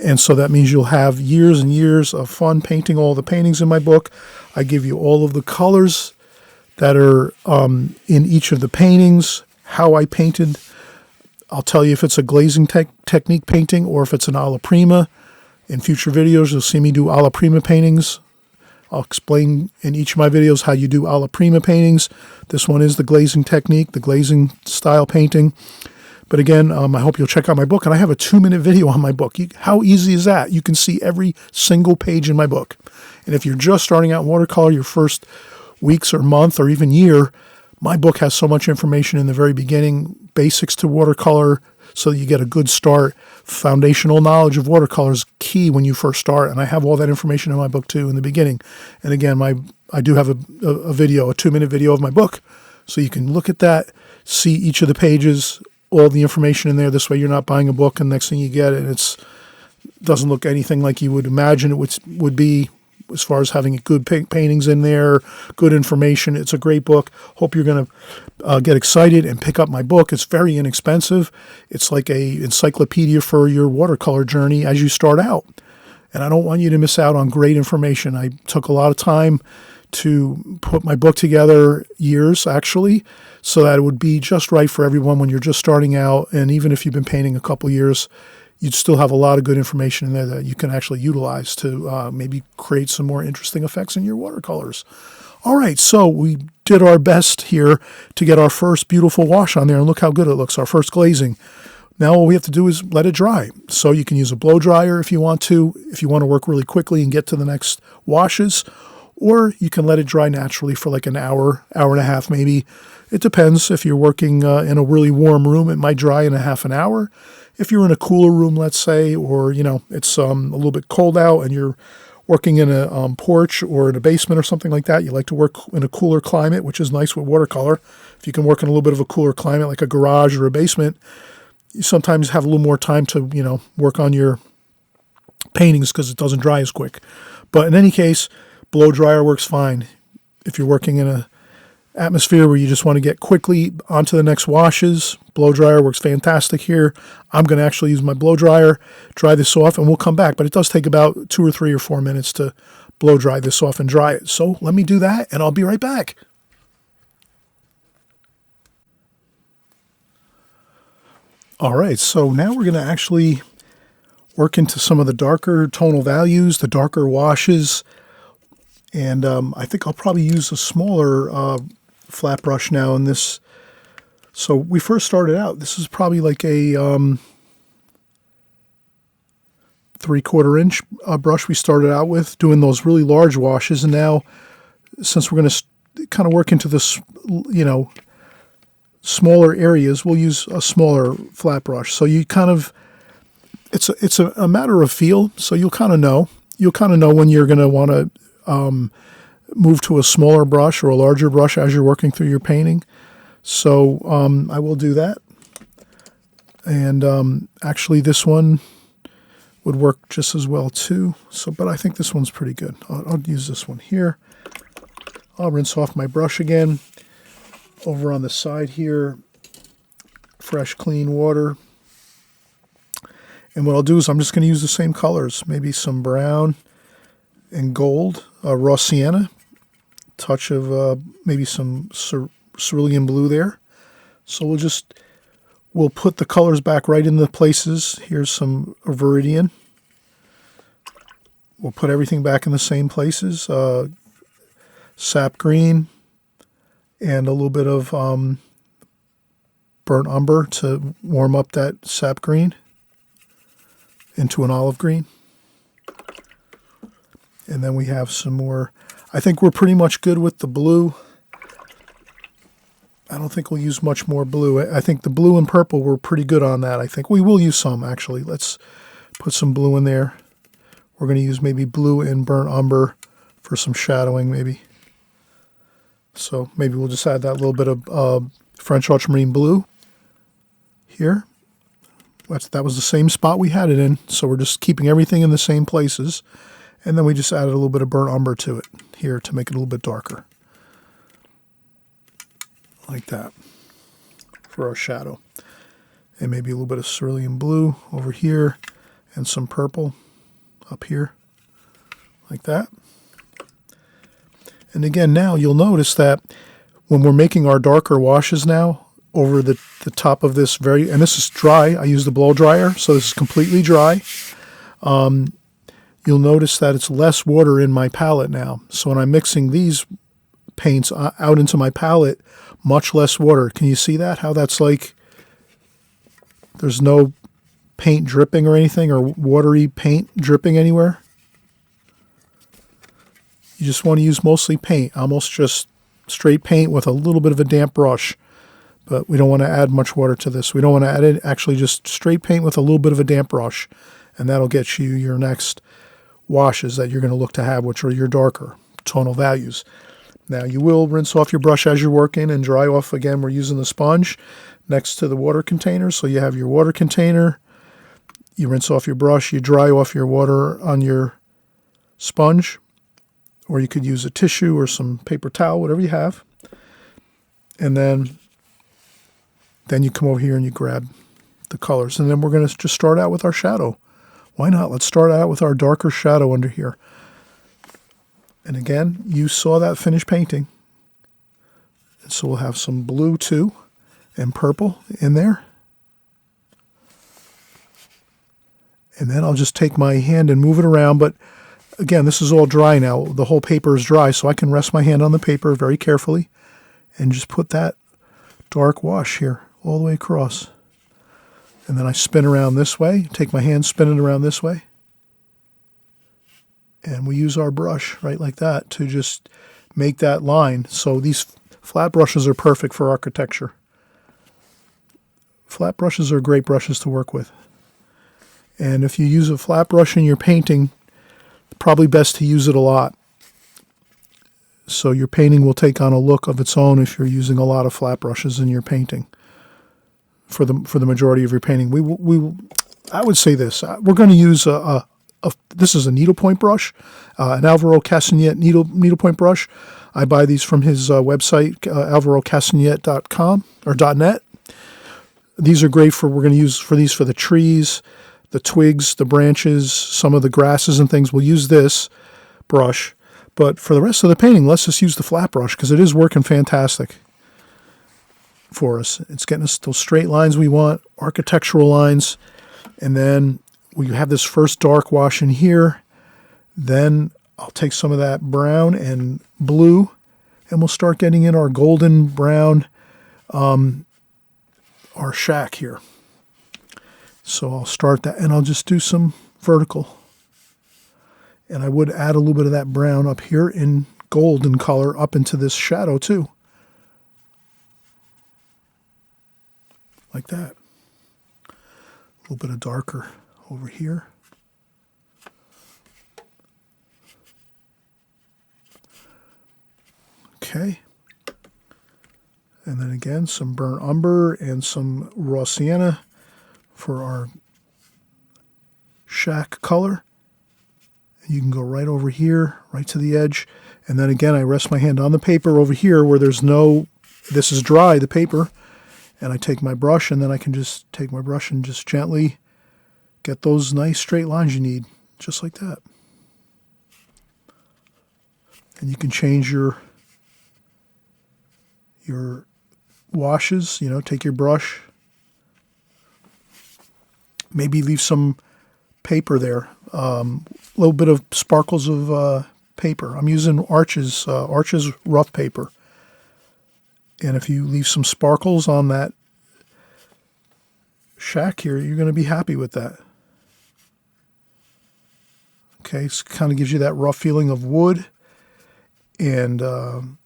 And so that means you'll have years and years of fun painting all the paintings in my book. I give you all of the colors that are in each of the paintings, how I painted. I'll tell you if it's a glazing technique painting or if it's an alla prima. In future videos, you'll see me do alla prima paintings. I'll explain in each of my videos how you do alla prima paintings. This one is the glazing technique, the glazing style painting. But again, I hope you'll check out my book. And I have a 2-minute video on my book. How easy is that? You can see every single page in my book. And if you're just starting out in watercolor, your first weeks or month or even year, my book has so much information in the very beginning, basics to watercolor, so that you get a good start. Foundational knowledge of watercolor is key when you first start. And I have all that information in my book too in the beginning. And again, I do have a video, a 2-minute video of my book. So you can look at that, see each of the pages, all the information in there. This way you're not buying a book and next thing you get it doesn't look anything like you would imagine it would be, as far as having good paintings in there, good information. It's a great book. Hope you're going to get excited and pick up my book. It's very inexpensive. It's like a encyclopedia for your watercolor journey as you start out. And I don't want you to miss out on great information. I took a lot of time to put my book together, years actually, so that it would be just right for everyone when you're just starting out. And even if you've been painting a couple years, you'd still have a lot of good information in there that you can actually utilize to maybe create some more interesting effects in your watercolors. All right, so we did our best here to get our first beautiful wash on there, and look how good it looks, our first glazing. Now all we have to do is let it dry. So you can use a blow dryer if you want to work really quickly and get to the next washes, or you can let it dry naturally for like an hour, hour and a half maybe. It depends. If you're working in a really warm room, it might dry in a half an hour. If you're in a cooler room, let's say, or it's a little bit cold out and you're working in a porch or in a basement or something like that, you like to work in a cooler climate, which is nice with watercolor. If you can work in a little bit of a cooler climate like a garage or a basement, you sometimes have a little more time to work on your paintings because it doesn't dry as quick. But in any case, blow dryer works fine. If you're working in a atmosphere where you just want to get quickly onto the next washes, blow dryer works fantastic here. I'm going to actually use my blow dryer, dry this off, and we'll come back. But it does take about 2 or 3 or 4 minutes to blow dry this off and dry it. So let me do that, and I'll be right back. All right, so now we're going to actually work into some of the darker tonal values, the darker washes. And I think I'll probably use a smaller flat brush now in this. So we first started out, this is probably like a 3/4 inch brush we started out with, doing those really large washes. And now, since we're going to kind of work into this, smaller areas, we'll use a smaller flat brush. So you kind of, it's a matter of feel. So you'll kind of know when you're going to want to move to a smaller brush or a larger brush as you're working through your painting. So I will do that. And actually this one would work just as well too. But I think this one's pretty good. I'll use this one here. I'll rinse off my brush again. Over on the side here, fresh clean water. And what I'll do is I'm just going to use the same colors, maybe some brown and gold, raw sienna, touch of maybe some cerulean blue there. So we'll just we'll put the colors back right in the places. Here's some Viridian. We'll put everything back in the same places. Sap green and a little bit of burnt umber to warm up that sap green into an olive green. And then we have some more. I think we're pretty much good with the blue. I don't think we'll use much more blue. I think the blue and purple, we're pretty good on that. I think we will use some, actually. Let's put some blue in there. We're going to use maybe blue and burnt umber for some shadowing, maybe. So maybe we'll just add that little bit of French ultramarine blue here. That was the same spot we had it in, so we're just keeping everything in the same places. And then we just added a little bit of burnt umber to it here to make it a little bit darker. Like that for our shadow. And maybe a little bit of cerulean blue over here and some purple up here. Like that. And again, now you'll notice that when we're making our darker washes now over the top of this and this is dry, I use the blow dryer, so this is completely dry. You'll notice that it's less water in my palette now. So when I'm mixing these paints out into my palette, much less water. Can you see that? How that's like there's no paint dripping or anything, or watery paint dripping anywhere. You just want to use mostly paint, almost just straight paint with a little bit of a damp brush. But we don't want to add much water to this. We don't want to add it, actually just straight paint with a little bit of a damp brush. And that'll get you your next washes that you're going to look to have, which are your darker tonal values. Now you will rinse off your brush as you're working and dry off. Again, we're using the sponge next to the water container. So you have your water container, you rinse off your brush, you dry off your water on your sponge, or you could use a tissue or some paper towel, whatever you have. And then you come over here and you grab the colors. And then we're going to just start out with our shadow. Why not? Let's start out with our darker shadow under here. And again, you saw that finished painting. And so we'll have some blue too, and purple in there. And then I'll just take my hand and move it around. But again, this is all dry now. The whole paper is dry, so I can rest my hand on the paper very carefully and just put that dark wash here all the way across. And then I spin around this way, take my hand, spin it around this way. And we use our brush right like that to just make that line. So these flat brushes are perfect for architecture. Flat brushes are great brushes to work with. And if you use a flat brush in your painting, probably best to use it a lot. So your painting will take on a look of its own if you're using a lot of flat brushes in your painting. For the majority of your painting, I would say this: we're going to use this is a needlepoint brush, an Alvaro Castanet needlepoint brush. I buy these from his website, alvarocastanet.com or .net. These are great we're going to use for the trees, the twigs, the branches, some of the grasses and things. We'll use this brush, but for the rest of the painting, let's just use the flat brush because it is working fantastic for us. It's getting us those straight lines we want, architectural lines, and then we have this first dark wash in here. Then I'll take some of that brown and blue, and we'll start getting in our golden brown, our shack here. So I'll start that, and I'll just do some vertical. And I would add a little bit of that brown up here in golden color up into this shadow too. Like that. A little bit of darker over here. Okay. And then again, some burnt umber and some raw sienna for our shack color. You can go right over here, right to the edge. And then again, I rest my hand on the paper over here where there's this is dry, the paper. And I take my brush, and then I can just take my brush and just gently get those nice straight lines you need, just like that. And you can change your washes, take your brush maybe leave some paper there, a little bit of sparkles of paper. I'm using Arches rough paper. And if you leave some sparkles on that shack here, you're going to be happy with that. Okay, so it kind of gives you that rough feeling of wood. And you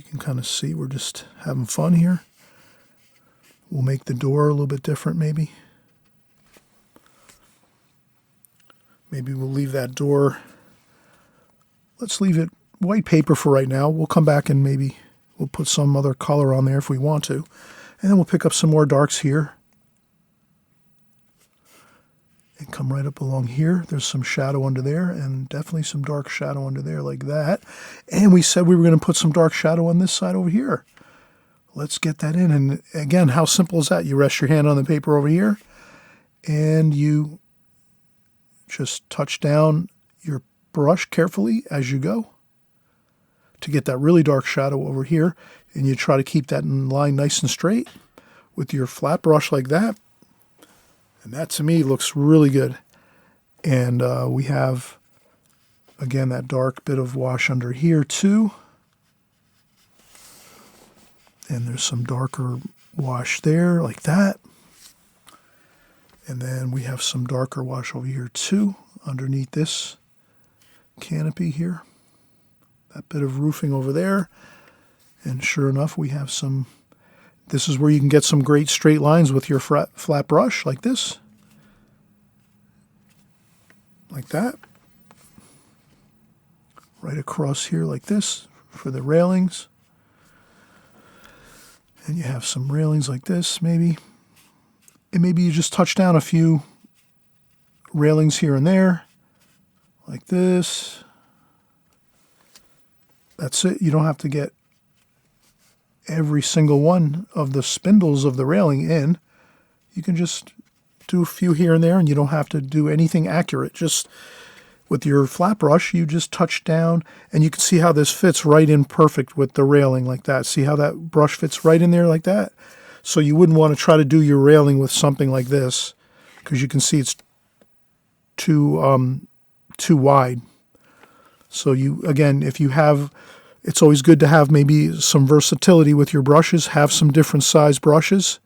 can kind of see we're just having fun here. We'll make the door a little bit different maybe. Maybe we'll leave that door. Let's leave it white paper for right now. We'll come back and maybe we'll put some other color on there if we want to. And then we'll pick up some more darks here. And come right up along here. There's some shadow under there and definitely some dark shadow under there like that. And we said we were going to put some dark shadow on this side over here. Let's get that in. And again, how simple is that? You rest your hand on the paper over here and you just touch down your brush carefully as you go to get that really dark shadow over here. And you try to keep that in line nice and straight with your flat brush like that. And that to me looks really good. And we have, again, that dark bit of wash under here too. And there's some darker wash there like that. And then we have some darker wash over here too, underneath this canopy here. That bit of roofing over there. And sure enough, we have some, this is where you can get some great straight lines with your flat brush like this. Like that. Right across here like this for the railings. And you have some railings like this maybe. And maybe you just touch down a few railings here and there. Like this. That's it. You don't have to get every single one of the spindles of the railing in. You can just do a few here and there, and you don't have to do anything accurate. Just with your flat brush, you just touch down, and you can see how this fits right in perfect with the railing like that. See how that brush fits right in there like that? So you wouldn't want to try to do your railing with something like this, because you can see it's too wide. So you, again, if you have, it's always good to have maybe some versatility with your brushes. Have some different size brushes.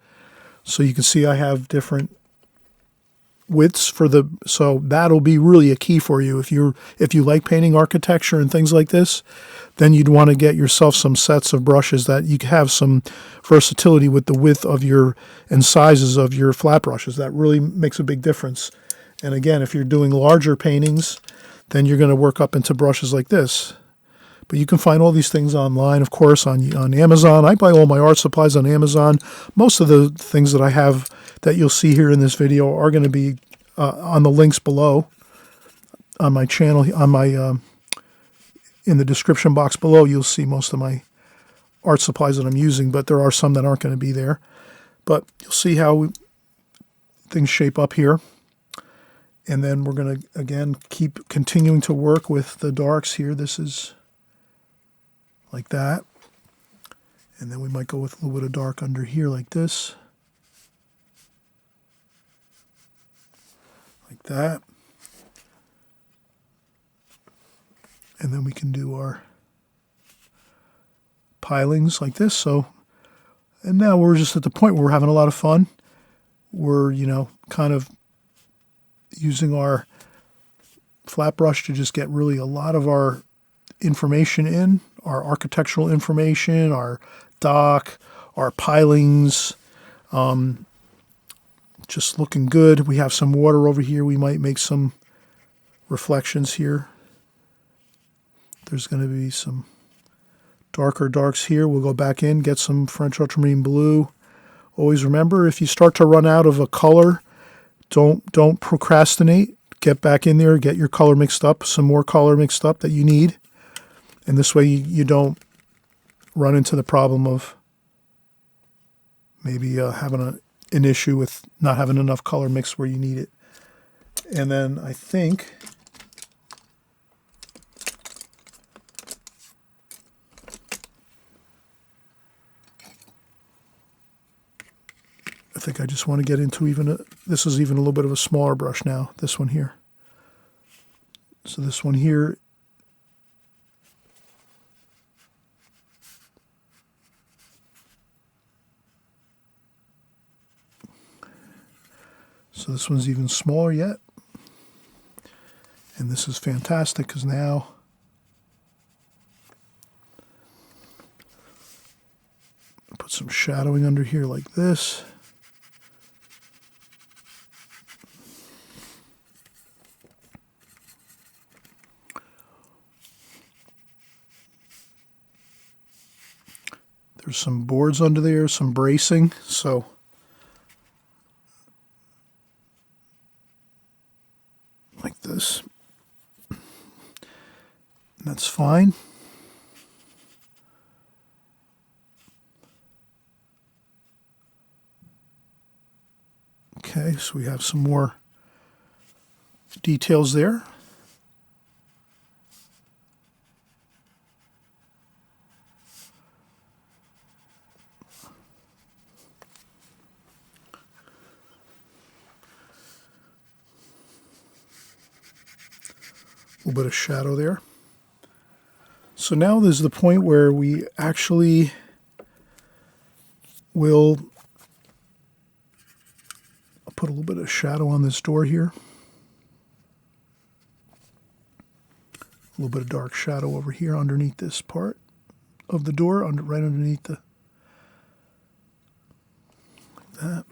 So you can see I have different widths for the, so that'll be really a key for you. If you like painting architecture and things like this, then you'd want to get yourself some sets of brushes that you have some versatility with the width of your and sizes of your flat brushes. That really makes a big difference. And again, if you're doing larger paintings, then you're going to work up into brushes like this. But you can find all these things online, of course, on Amazon. I buy all my art supplies on Amazon. Most of the things that I have that you'll see here in this video are going to be on the links below on my channel, on my in the description box below. You'll see most of my art supplies that I'm using, but there are some that aren't going to be there. But you'll see how things shape up here. And then we're going to, again, keep continuing to work with the darks here. This is like that. And then we might go with a little bit of dark under here like this. Like that. And then we can do our pilings like this. So, and now we're just at the point where we're having a lot of fun. We're, you know, kind of using our flat brush to just get really a lot of our information in, our architectural information, our dock, our pilings, just looking good. We have some water over here. We might make some reflections here. There's going to be some darker darks here. We'll go back in, get some French ultramarine blue. Always remember, if you start to run out of a color, don't procrastinate. Get back in there, get your color mixed up, some more color mixed up that you need. And this way you don't run into the problem of maybe having an issue with not having enough color mixed where you need it. And then I think think I just want to get into this is even a little bit of a smaller brush now, this one here. So this one here, so this one's even smaller yet. And this is fantastic because now put some shadowing under here like this. There's some boards under there, some bracing, so like this. That's fine. Okay, so we have some more details there. A little bit of shadow there. So now there's the point where we actually will put a little bit of shadow on this door here. A little bit of dark shadow over here underneath this part of the door, right underneath the, like that.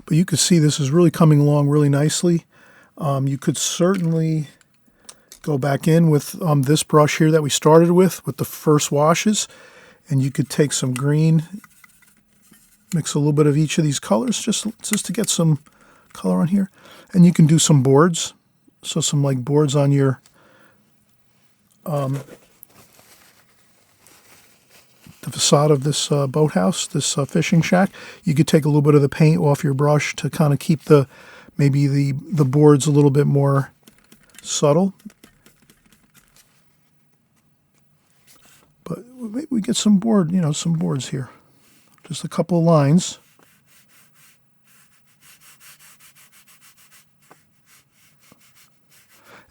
But you can see this is really coming along really nicely. You could certainly go back in with this brush here that we started with the first washes, and you could take some green, mix a little bit of each of these colors just to get some color on here. And you can do some boards, so some like boards on your the facade of this boathouse, this fishing shack. You could take a little bit of the paint off your brush to kind of keep maybe the boards a little bit more subtle. But maybe we get some boards here. Just a couple of lines.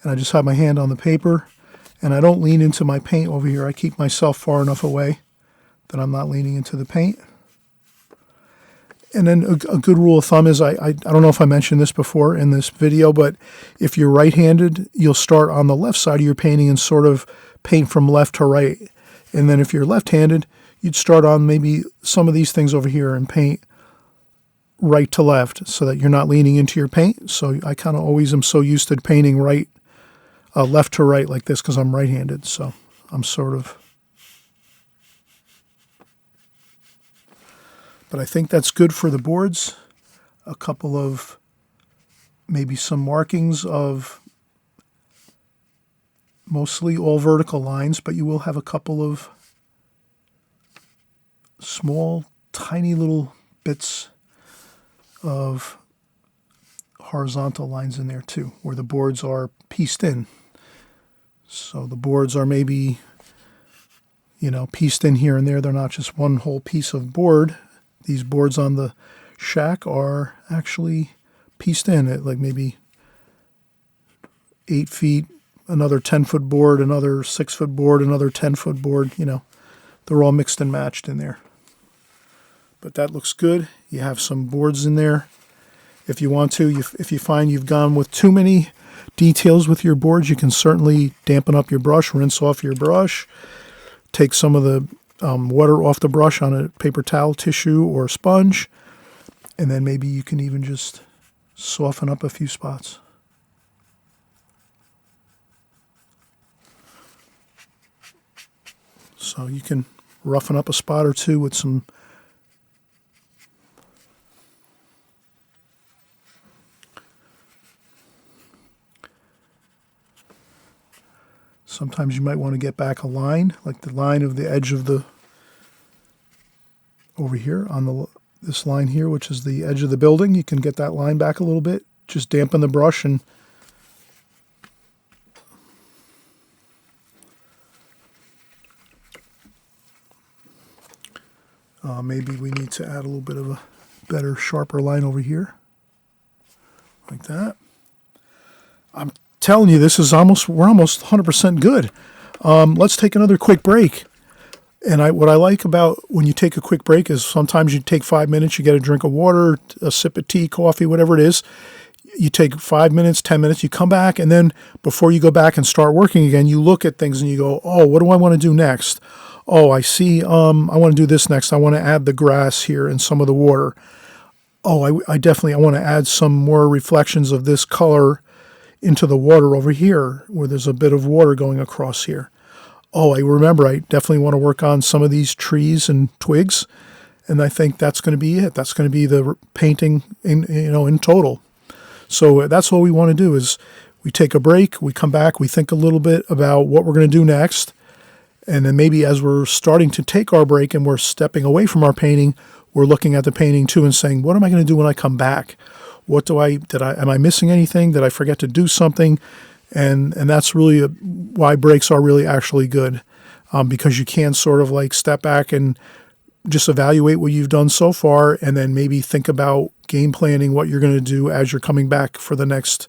And I just have my hand on the paper, and I don't lean into my paint over here. I keep myself far enough away that I'm not leaning into the paint. And then a good rule of thumb is, I don't know if I mentioned this before in this video, but if you're right-handed, you'll start on the left side of your painting and sort of paint from left to right. And then if you're left-handed, you'd start on maybe some of these things over here and paint right to left so that you're not leaning into your paint. So I kind of always am so used to painting left to right like this because I'm right-handed. So I'm sort of... But I think that's good for the boards. A couple of, maybe some markings of mostly all vertical lines, but you will have a couple of small, tiny little bits of horizontal lines in there too, where the boards are pieced in. So the boards are maybe, pieced in here and there. They're not just one whole piece of board. These boards on the shack are actually pieced in at like maybe 8 feet, another 10-foot board, another 6-foot board, another 10-foot board. They're all mixed and matched in there. But that looks good. You have some boards in there. If you want to, if you find you've gone with too many details with your boards, you can certainly dampen up your brush, rinse off your brush, take some of the water off the brush on a paper towel, tissue, or sponge, and then maybe you can even just soften up a few spots. So you can roughen up a spot or two with some sometimes you might want to get back a line, like the line of the edge of the, over here on this line here, which is the edge of the building. You can get that line back a little bit. Just dampen the brush and Maybe we need to add a little bit of a better, sharper line over here. Like that. I'm telling you, we're almost 100% good. Let's take another quick break. And what I like about when you take a quick break is sometimes you take 5 minutes, you get a drink of water, a sip of tea, coffee, whatever it is. You take 5 minutes, 10 minutes, you come back, and then before you go back and start working again, you look at things and you go, oh, what do I want to do next? Oh, I see, I want to do this next. I want to add the grass here and some of the water. Oh, I definitely want to add some more reflections of this color into the water over here where there's a bit of water going across here. Oh, I remember I definitely want to work on some of these trees and twigs, and I think that's going to be it. That's going to be the painting in total. So that's what we want to do is we take a break, we come back, we think a little bit about what we're going to do next, and then maybe as we're starting to take our break and we're stepping away from our painting, we're looking at the painting too and saying, what am I going to do when I come back? Am I missing anything? Did I forget to do something? And that's really why breaks are really actually good, because you can sort of like step back and just evaluate what you've done so far and then maybe think about game planning what you're going to do as you're coming back for the next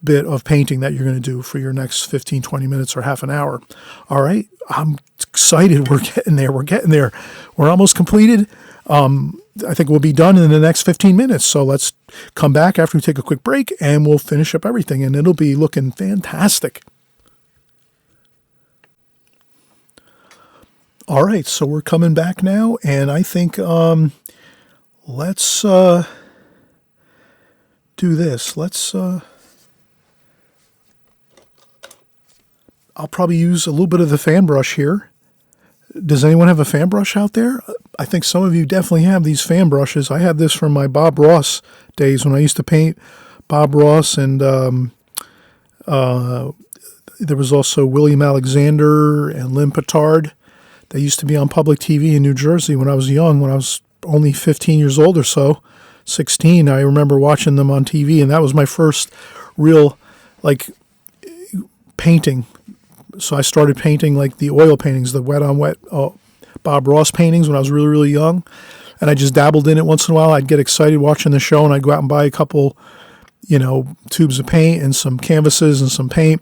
bit of painting that you're going to do for your next 15, 20 minutes or half an hour. All right. I'm excited. We're getting there. We're almost completed. I think we'll be done in the next 15 minutes. So let's come back after we take a quick break and we'll finish up everything and it'll be looking fantastic. All right. So we're coming back now and I think, let's, do this. I'll probably use a little bit of the fan brush here. Does anyone have a fan brush out there? I think some of you definitely have these fan brushes. I had this from my Bob Ross days when I used to paint Bob Ross, and there was also William Alexander and Lynn Petard. They used to be on public TV in New Jersey when I was young, when I was only 15 years old or so, 16. I remember watching them on TV, and that was my first real, painting. So I started painting like the oil paintings, the wet on wet Bob Ross paintings when I was really, really young. And I just dabbled in it once in a while. I'd get excited watching the show and I'd go out and buy a couple, tubes of paint and some canvases and some paint.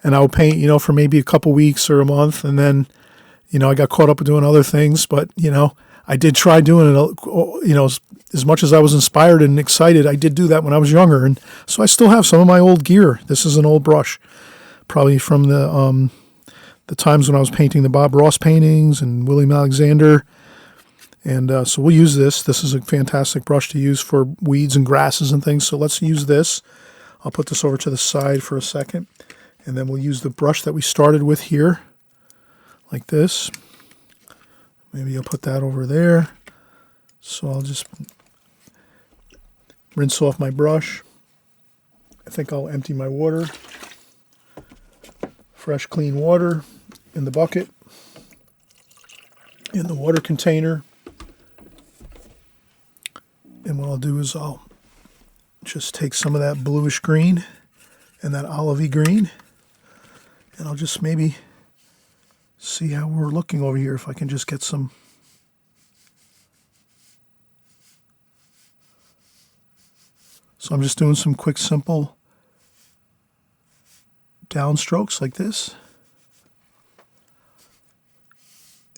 And I would paint, for maybe a couple weeks or a month. And then, I got caught up with doing other things. But, I did try doing it, as much as I was inspired and excited. I did do that when I was younger. And so I still have some of my old gear. This is an old brush. Probably from the times when I was painting the Bob Ross paintings and William Alexander. And so we'll use this. This is a fantastic brush to use for weeds and grasses and things. So let's use this. I'll put this over to the side for a second. And then we'll use the brush that we started with here, like this. Maybe I'll put that over there. So I'll just rinse off my brush. I think I'll empty my water. Fresh, clean water in the bucket, in the water container. And what I'll do is I'll just take some of that bluish green and that olivey green, and I'll just maybe see how we're looking over here, if I can just get some. So I'm just doing some quick, simple downstrokes like this,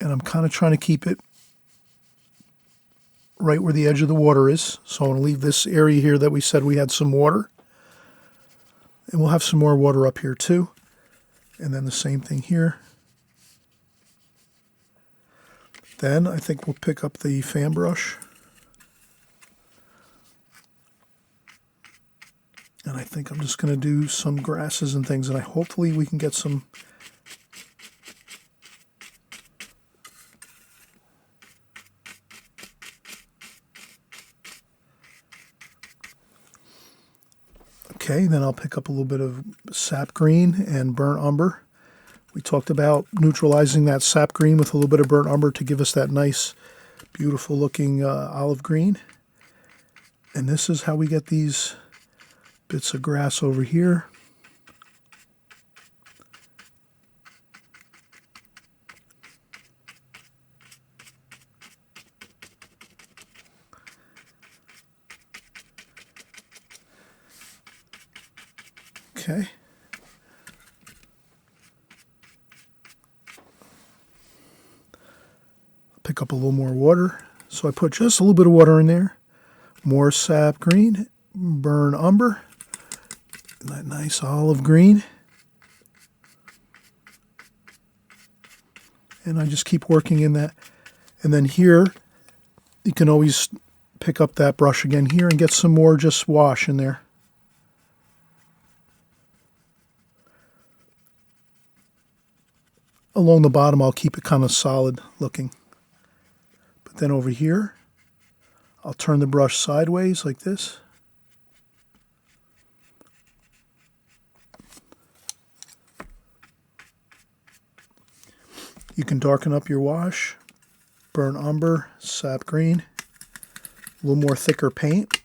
and I'm kind of trying to keep it right where the edge of the water is. So I want to leave this area here that we said we had some water, and we'll have some more water up here too, and then the same thing here. Then I think we'll pick up the fan brush, and I think I'm just going to do some grasses and things, and hopefully we can get some okay. Then I'll pick up a little bit of sap green and burnt umber. We talked about neutralizing that sap green with a little bit of burnt umber to give us that nice, beautiful looking olive green. And this is how we get these bits of grass over here. Okay. Pick up a little more water. So I put just a little bit of water in there. More sap green, burn umber, that nice olive green. And I just keep working in that. And then here, you can always pick up that brush again here and get some more just wash in there. Along the bottom, I'll keep it kind of solid looking. But then over here, I'll turn the brush sideways like this. You can darken up your wash, burn umber, sap green, a little more thicker paint.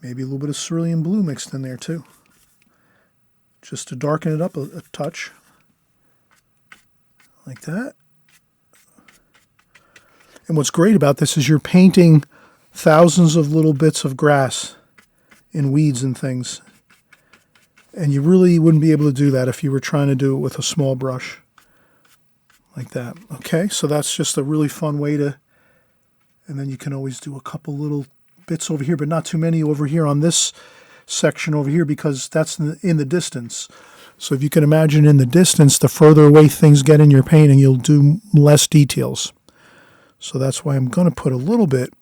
Maybe a little bit of cerulean blue mixed in there too, just to darken it up a touch, like that. And what's great about this is you're painting thousands of little bits of grass and weeds and things. And you really wouldn't be able to do that if you were trying to do it with a small brush like that. Okay, so that's just a really fun way to, and then you can always do a couple little bits over here, but not too many over here on this section over here because that's in the distance. So if you can imagine in the distance, the further away things get in your painting, you'll do less details. So that's why I'm going to put a little bit.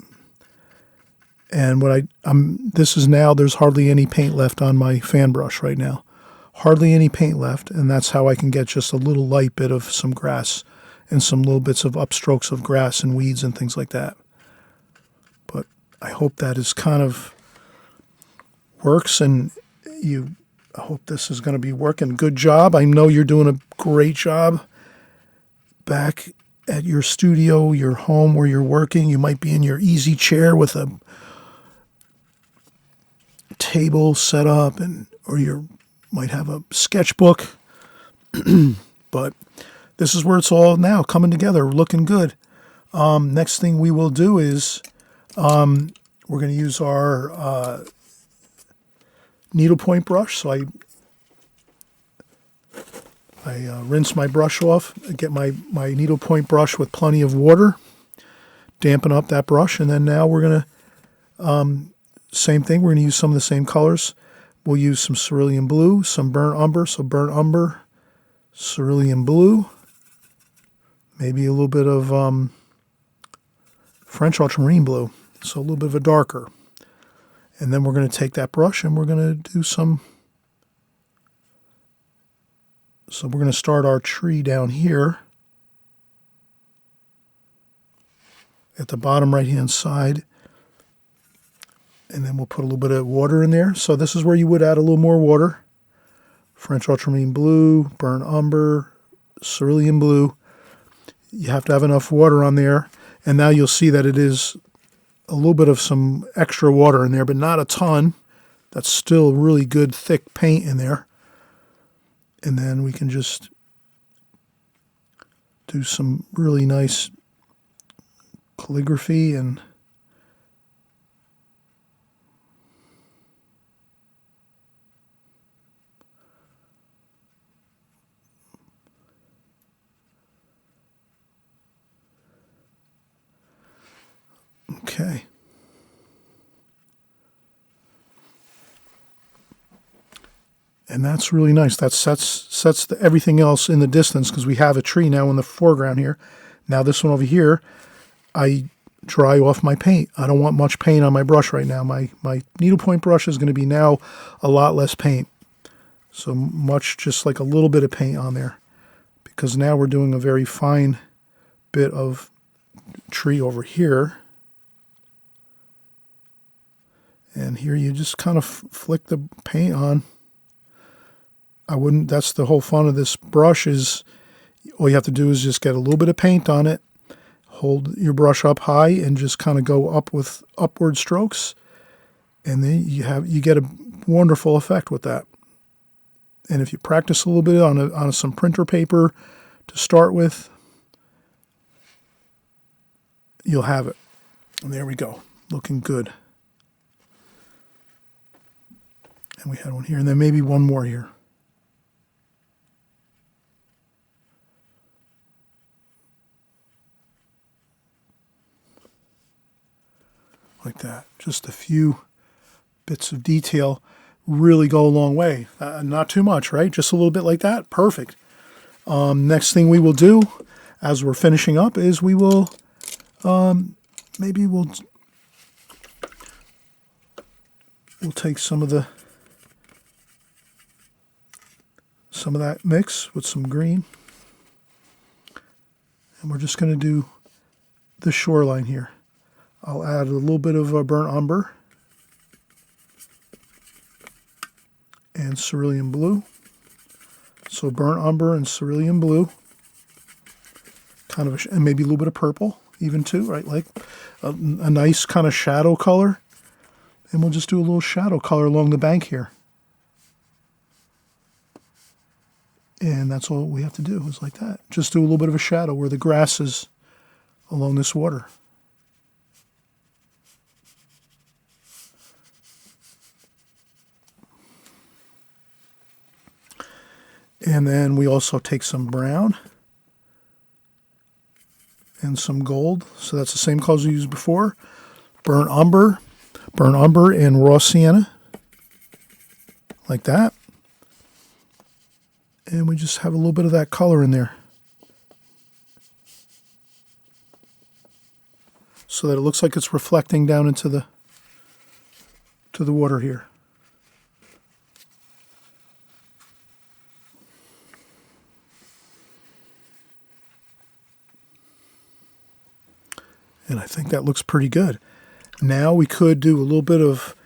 And what this is now, there's hardly any paint left on my fan brush right now. Hardly any paint left, and that's how I can get just a little light bit of some grass and some little bits of upstrokes of grass and weeds and things like that. But I hope that is kind of works, and I hope this is going to be working. Good job. I know you're doing a great job back at your studio, your home where you're working. You might be in your easy chair with a table set up, or you might have a sketchbook. But this is where it's all now coming together, looking good. Next thing we will do is we're going to use our needlepoint brush. So I rinse my brush off, get my needlepoint brush with plenty of water, dampen up that brush, and then now we're going to, same thing, we're going to use some of the same colors. We'll use some cerulean blue, some burnt umber, so burnt umber, cerulean blue, maybe a little bit of French ultramarine blue, so a little bit of a darker. And then we're going to take that brush and we're going to do some. So we're going to start our tree down here at the bottom right-hand side. And then we'll put a little bit of water in there. So this is where you would add a little more water. French ultramarine blue, burnt umber, cerulean blue. You have to have enough water on there. And now you'll see that it is a little bit of some extra water in there, but not a ton. That's still really good, thick paint in there. And then we can just do some really nice calligraphy and okay. And that's really nice. That sets everything else in the distance because we have a tree now in the foreground here. Now this one over here, I dry off my paint. I don't want much paint on my brush right now. My needlepoint brush is going to be now a lot less paint. So much just like a little bit of paint on there because now we're doing a very fine bit of tree over here. And here you just kind of flick the paint on. That's the whole fun of this brush is all you have to do is just get a little bit of paint on it, hold your brush up high and just kind of go up with upward strokes. And then you get a wonderful effect with that. And if you practice a little bit on some printer paper to start with, you'll have it. And there we go, looking good. And we had one here, and then maybe one more here. Like that. Just a few bits of detail really go a long way. Not too much, right? Just a little bit like that. Perfect. Next thing we will do as we're finishing up is we will, maybe we'll take some of that mix with some green, and we're just going to do the shoreline here. I'll add a little bit of burnt umber and cerulean blue. So burnt umber and cerulean blue, kind of, and maybe a little bit of purple even too, right? Like a nice kind of shadow color. And we'll just do a little shadow color along the bank here. And that's all we have to do is like that. Just do a little bit of a shadow where the grass is along this water. And then we also take some brown and some gold. So that's the same colors we used before. Burnt umber and raw sienna. Like that. And we just have a little bit of that color in there. So that it looks like it's reflecting down into the water here. And I think that looks pretty good. Now we could do a little bit of,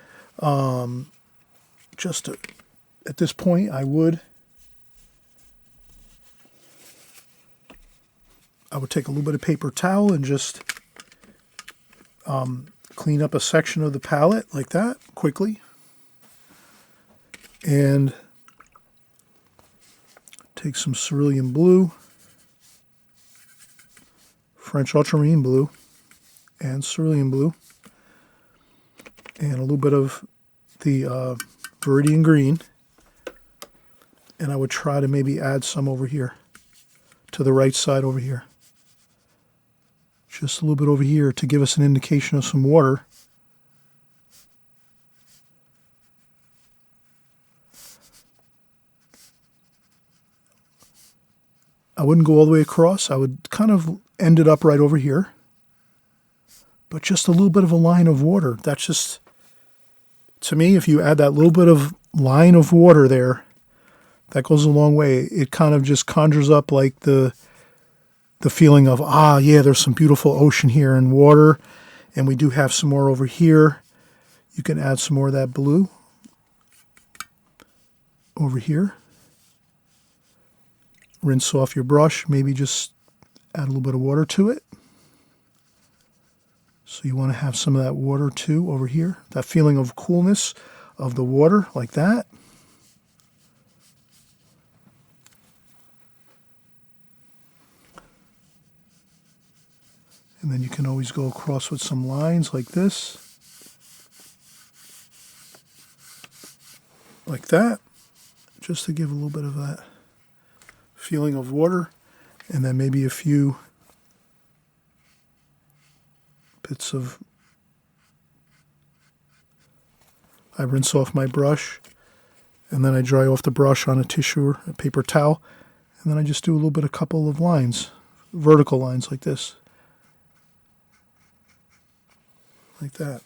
at this point, I would take a little bit of paper towel and just clean up a section of the palette like that quickly. And take some cerulean blue, French ultramarine blue, and cerulean blue, and a little bit of the Viridian green, and I would try to maybe add some over here to the right side over here, just a little bit over here to give us an indication of some water. I wouldn't go all the way across. I would kind of end it up right over here. But just a little bit of a line of water. That's just, to me, if you add that little bit of line of water there, that goes a long way. It kind of just conjures up like the feeling of, yeah, there's some beautiful ocean here and water. And we do have some more over here. You can add some more of that blue over here. Rinse off your brush. Maybe just add a little bit of water to it. So you want to have some of that water too over here. That feeling of coolness of the water like that. And then you can always go across with some lines like this. Like that. Just to give a little bit of that feeling of water. And then maybe a few bits of, I rinse off my brush, and then I dry off the brush on a tissue or a paper towel, and then I just do a couple of lines, vertical lines like this, like that.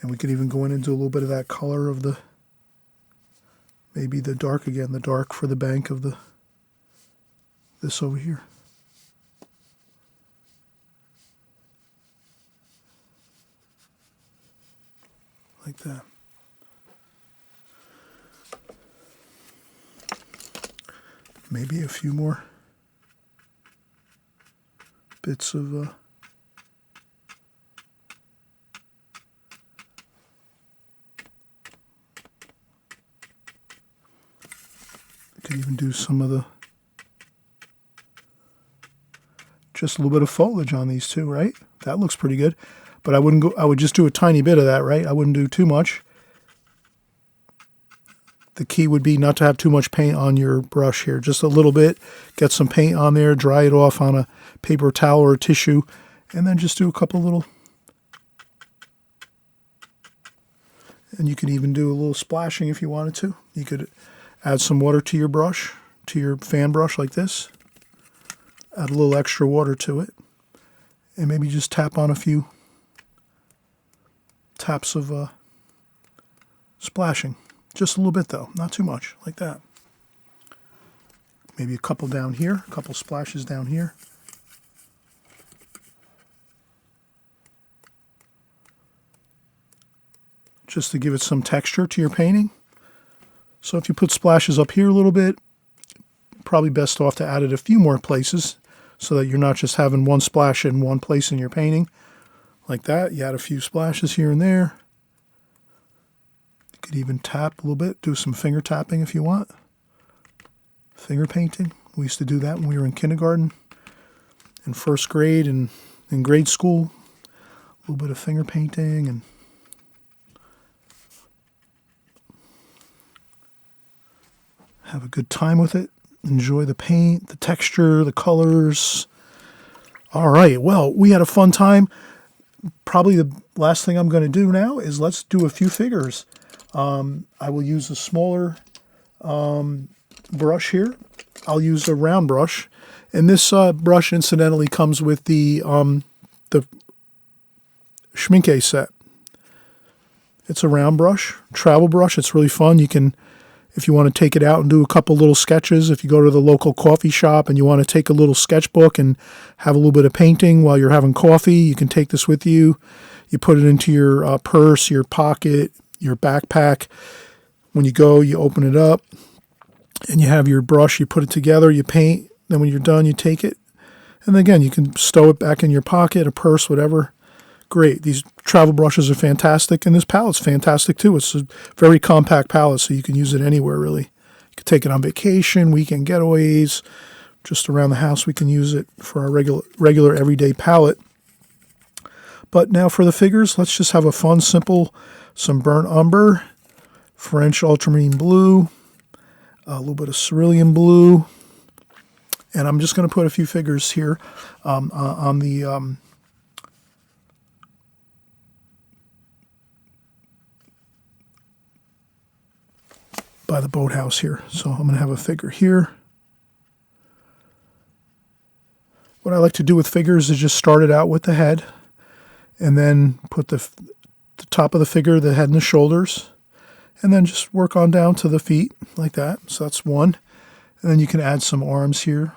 And we could even go in and do a little bit of that color of maybe the dark again, the dark for the bank of this over here. Like that. Maybe a few more bits of you could even do some of just a little bit of foliage on these too, right? That looks pretty good. but I wouldn't go. I would just do a tiny bit of that, right? I wouldn't do too much. The key would be not to have too much paint on your brush here. Just a little bit. Get some paint on there. Dry it off on a paper towel or a tissue, and then just do a couple little. And you could even do a little splashing if you wanted to. You could add some water to your brush, to your fan brush like this. Add a little extra water to it. And maybe just tap on a few taps of splashing. Just a little bit though, not too much, like that. Maybe a couple down here, a couple splashes down here. Just to give it some texture to your painting. So if you put splashes up here a little bit, probably best off to add it a few more places so that you're not just having one splash in one place in your painting. Like that, you add a few splashes here and there. You could even tap a little bit, do some finger tapping if you want. Finger painting. We used to do that when we were in kindergarten, in first grade, and in grade school. A little bit of finger painting and have a good time with it. Enjoy the paint, the texture, the colors. All right, well, we had a fun time. Probably the last thing I'm going to do now is let's do a few figures. I will use a smaller brush here. I'll use a round brush. And this brush, incidentally, comes with the Schminke set. It's a round brush, travel brush. It's really fun. You can, if you want to take it out and do a couple little sketches, if you go to the local coffee shop and you want to take a little sketchbook and have a little bit of painting while you're having coffee, you can take this with you. You put it into your purse, your pocket, your backpack. When you go, you open it up and you have your brush, you put it together, you paint. Then when you're done, you take it. And again, you can stow it back in your pocket, a purse, whatever. Great. These travel brushes are fantastic, and this palette's fantastic too. It's a very compact palette, so you can use it anywhere, really. You can take it on vacation, weekend getaways, just around the house. We can use it for our regular everyday palette. But now for the figures, let's just have a fun, simple, some burnt umber, French ultramarine blue, a little bit of cerulean blue, and I'm just going to put a few figures here on the by the boathouse here. So I'm going to have a figure here. What I like to do with figures is just start it out with the head and then put the top of the figure, the head and the shoulders, and then just work on down to the feet like that. So that's one. And then you can add some arms here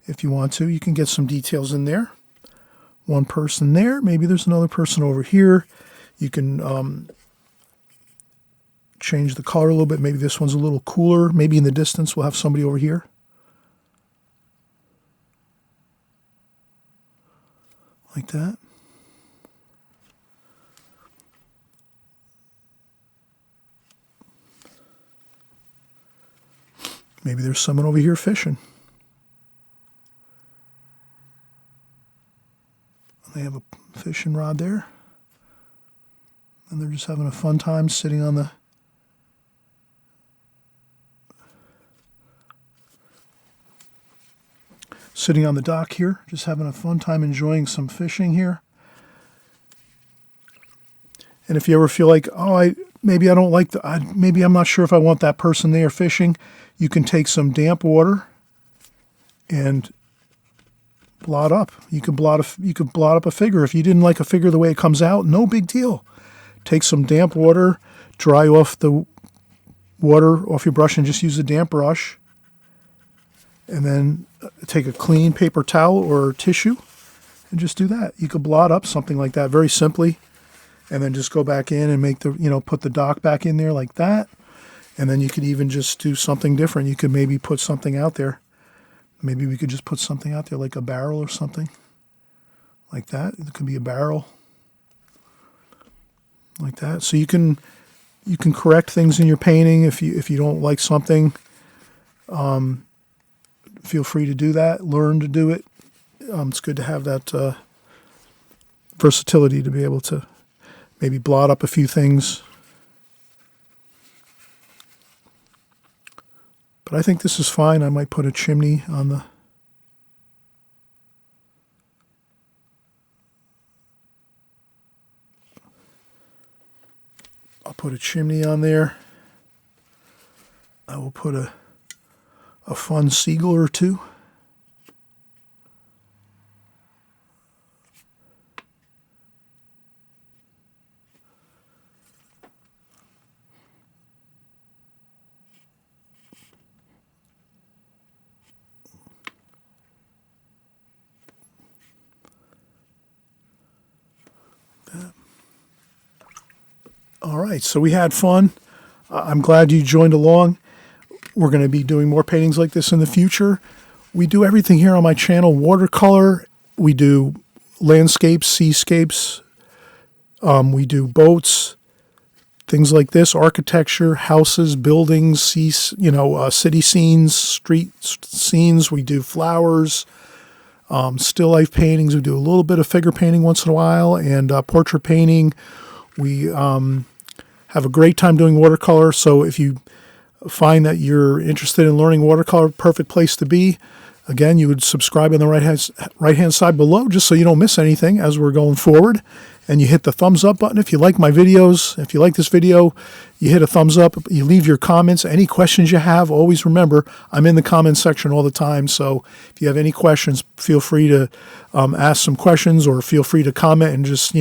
if you want to. You can get some details in there. One person there. Maybe there's another person over here. You can change the color a little bit. Maybe this one's a little cooler. Maybe in the distance we'll have somebody over here. Like that. Maybe there's someone over here fishing. They have a fishing rod there. And they're just having a fun time sitting on the dock here, just having a fun time enjoying some fishing here. And if you ever feel like, oh, maybe I don't like maybe I'm not sure if I want that person there fishing, you can take some damp water and blot up. You could blot up a figure. If you didn't like a figure the way it comes out, no big deal. Take some damp water, dry off the water off your brush and just use a damp brush. And then take a clean paper towel or tissue and just do that. You could blot up something like that very simply and then just go back in and make put the dock back in there like that. And then you could even just do something different. You could maybe put something out there. Maybe we could just put something out there like a barrel or something like that. It could be a barrel like that. So you can correct things in your painting if you don't like something. Feel free to do that. Learn to do it. It's good to have that versatility to be able to maybe blot up a few things. But I think this is fine. I might put a chimney on the... I'll put a chimney on there. I will put a fun seagull or two. All right, so we had fun. I'm glad you joined along. We're going to be doing more paintings like this in the future. We do everything here on my channel, watercolor. We do landscapes, seascapes. We do boats, things like this, architecture, houses, buildings, city scenes, street scenes. We do flowers, still life paintings. We do a little bit of figure painting once in a while, and portrait painting. We have a great time doing watercolor, so if you find that you're interested in learning watercolor, perfect place to be. Again, you would subscribe on the right-hand side below just so you don't miss anything as we're going forward. And you hit the thumbs up button if you like my videos. If you like this video, you hit a thumbs up. You leave your comments. Any questions you have, always remember, I'm in the comments section all the time. So if you have any questions, feel free to ask some questions, or feel free to comment. And just,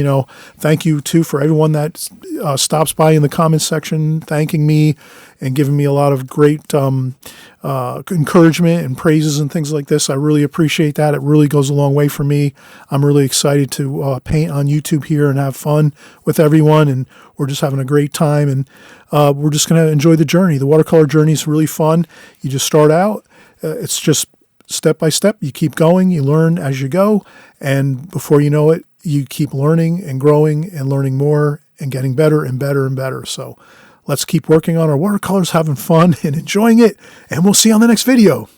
thank you, too, for everyone that stops by in the comments section, thanking me and giving me a lot of great encouragement and praises and things like this. I really appreciate that. It really goes a long way for me. I'm really excited to paint on YouTube here and have fun with everyone, and we're just having a great time, and we're just going to enjoy the journey. The watercolor journey is really fun. You just start out. It's just step by step. You keep going. You learn as you go, and before you know it, you keep learning and growing and learning more and getting better and better and better. So let's keep working on our watercolors, having fun and enjoying it, and we'll see you on the next video.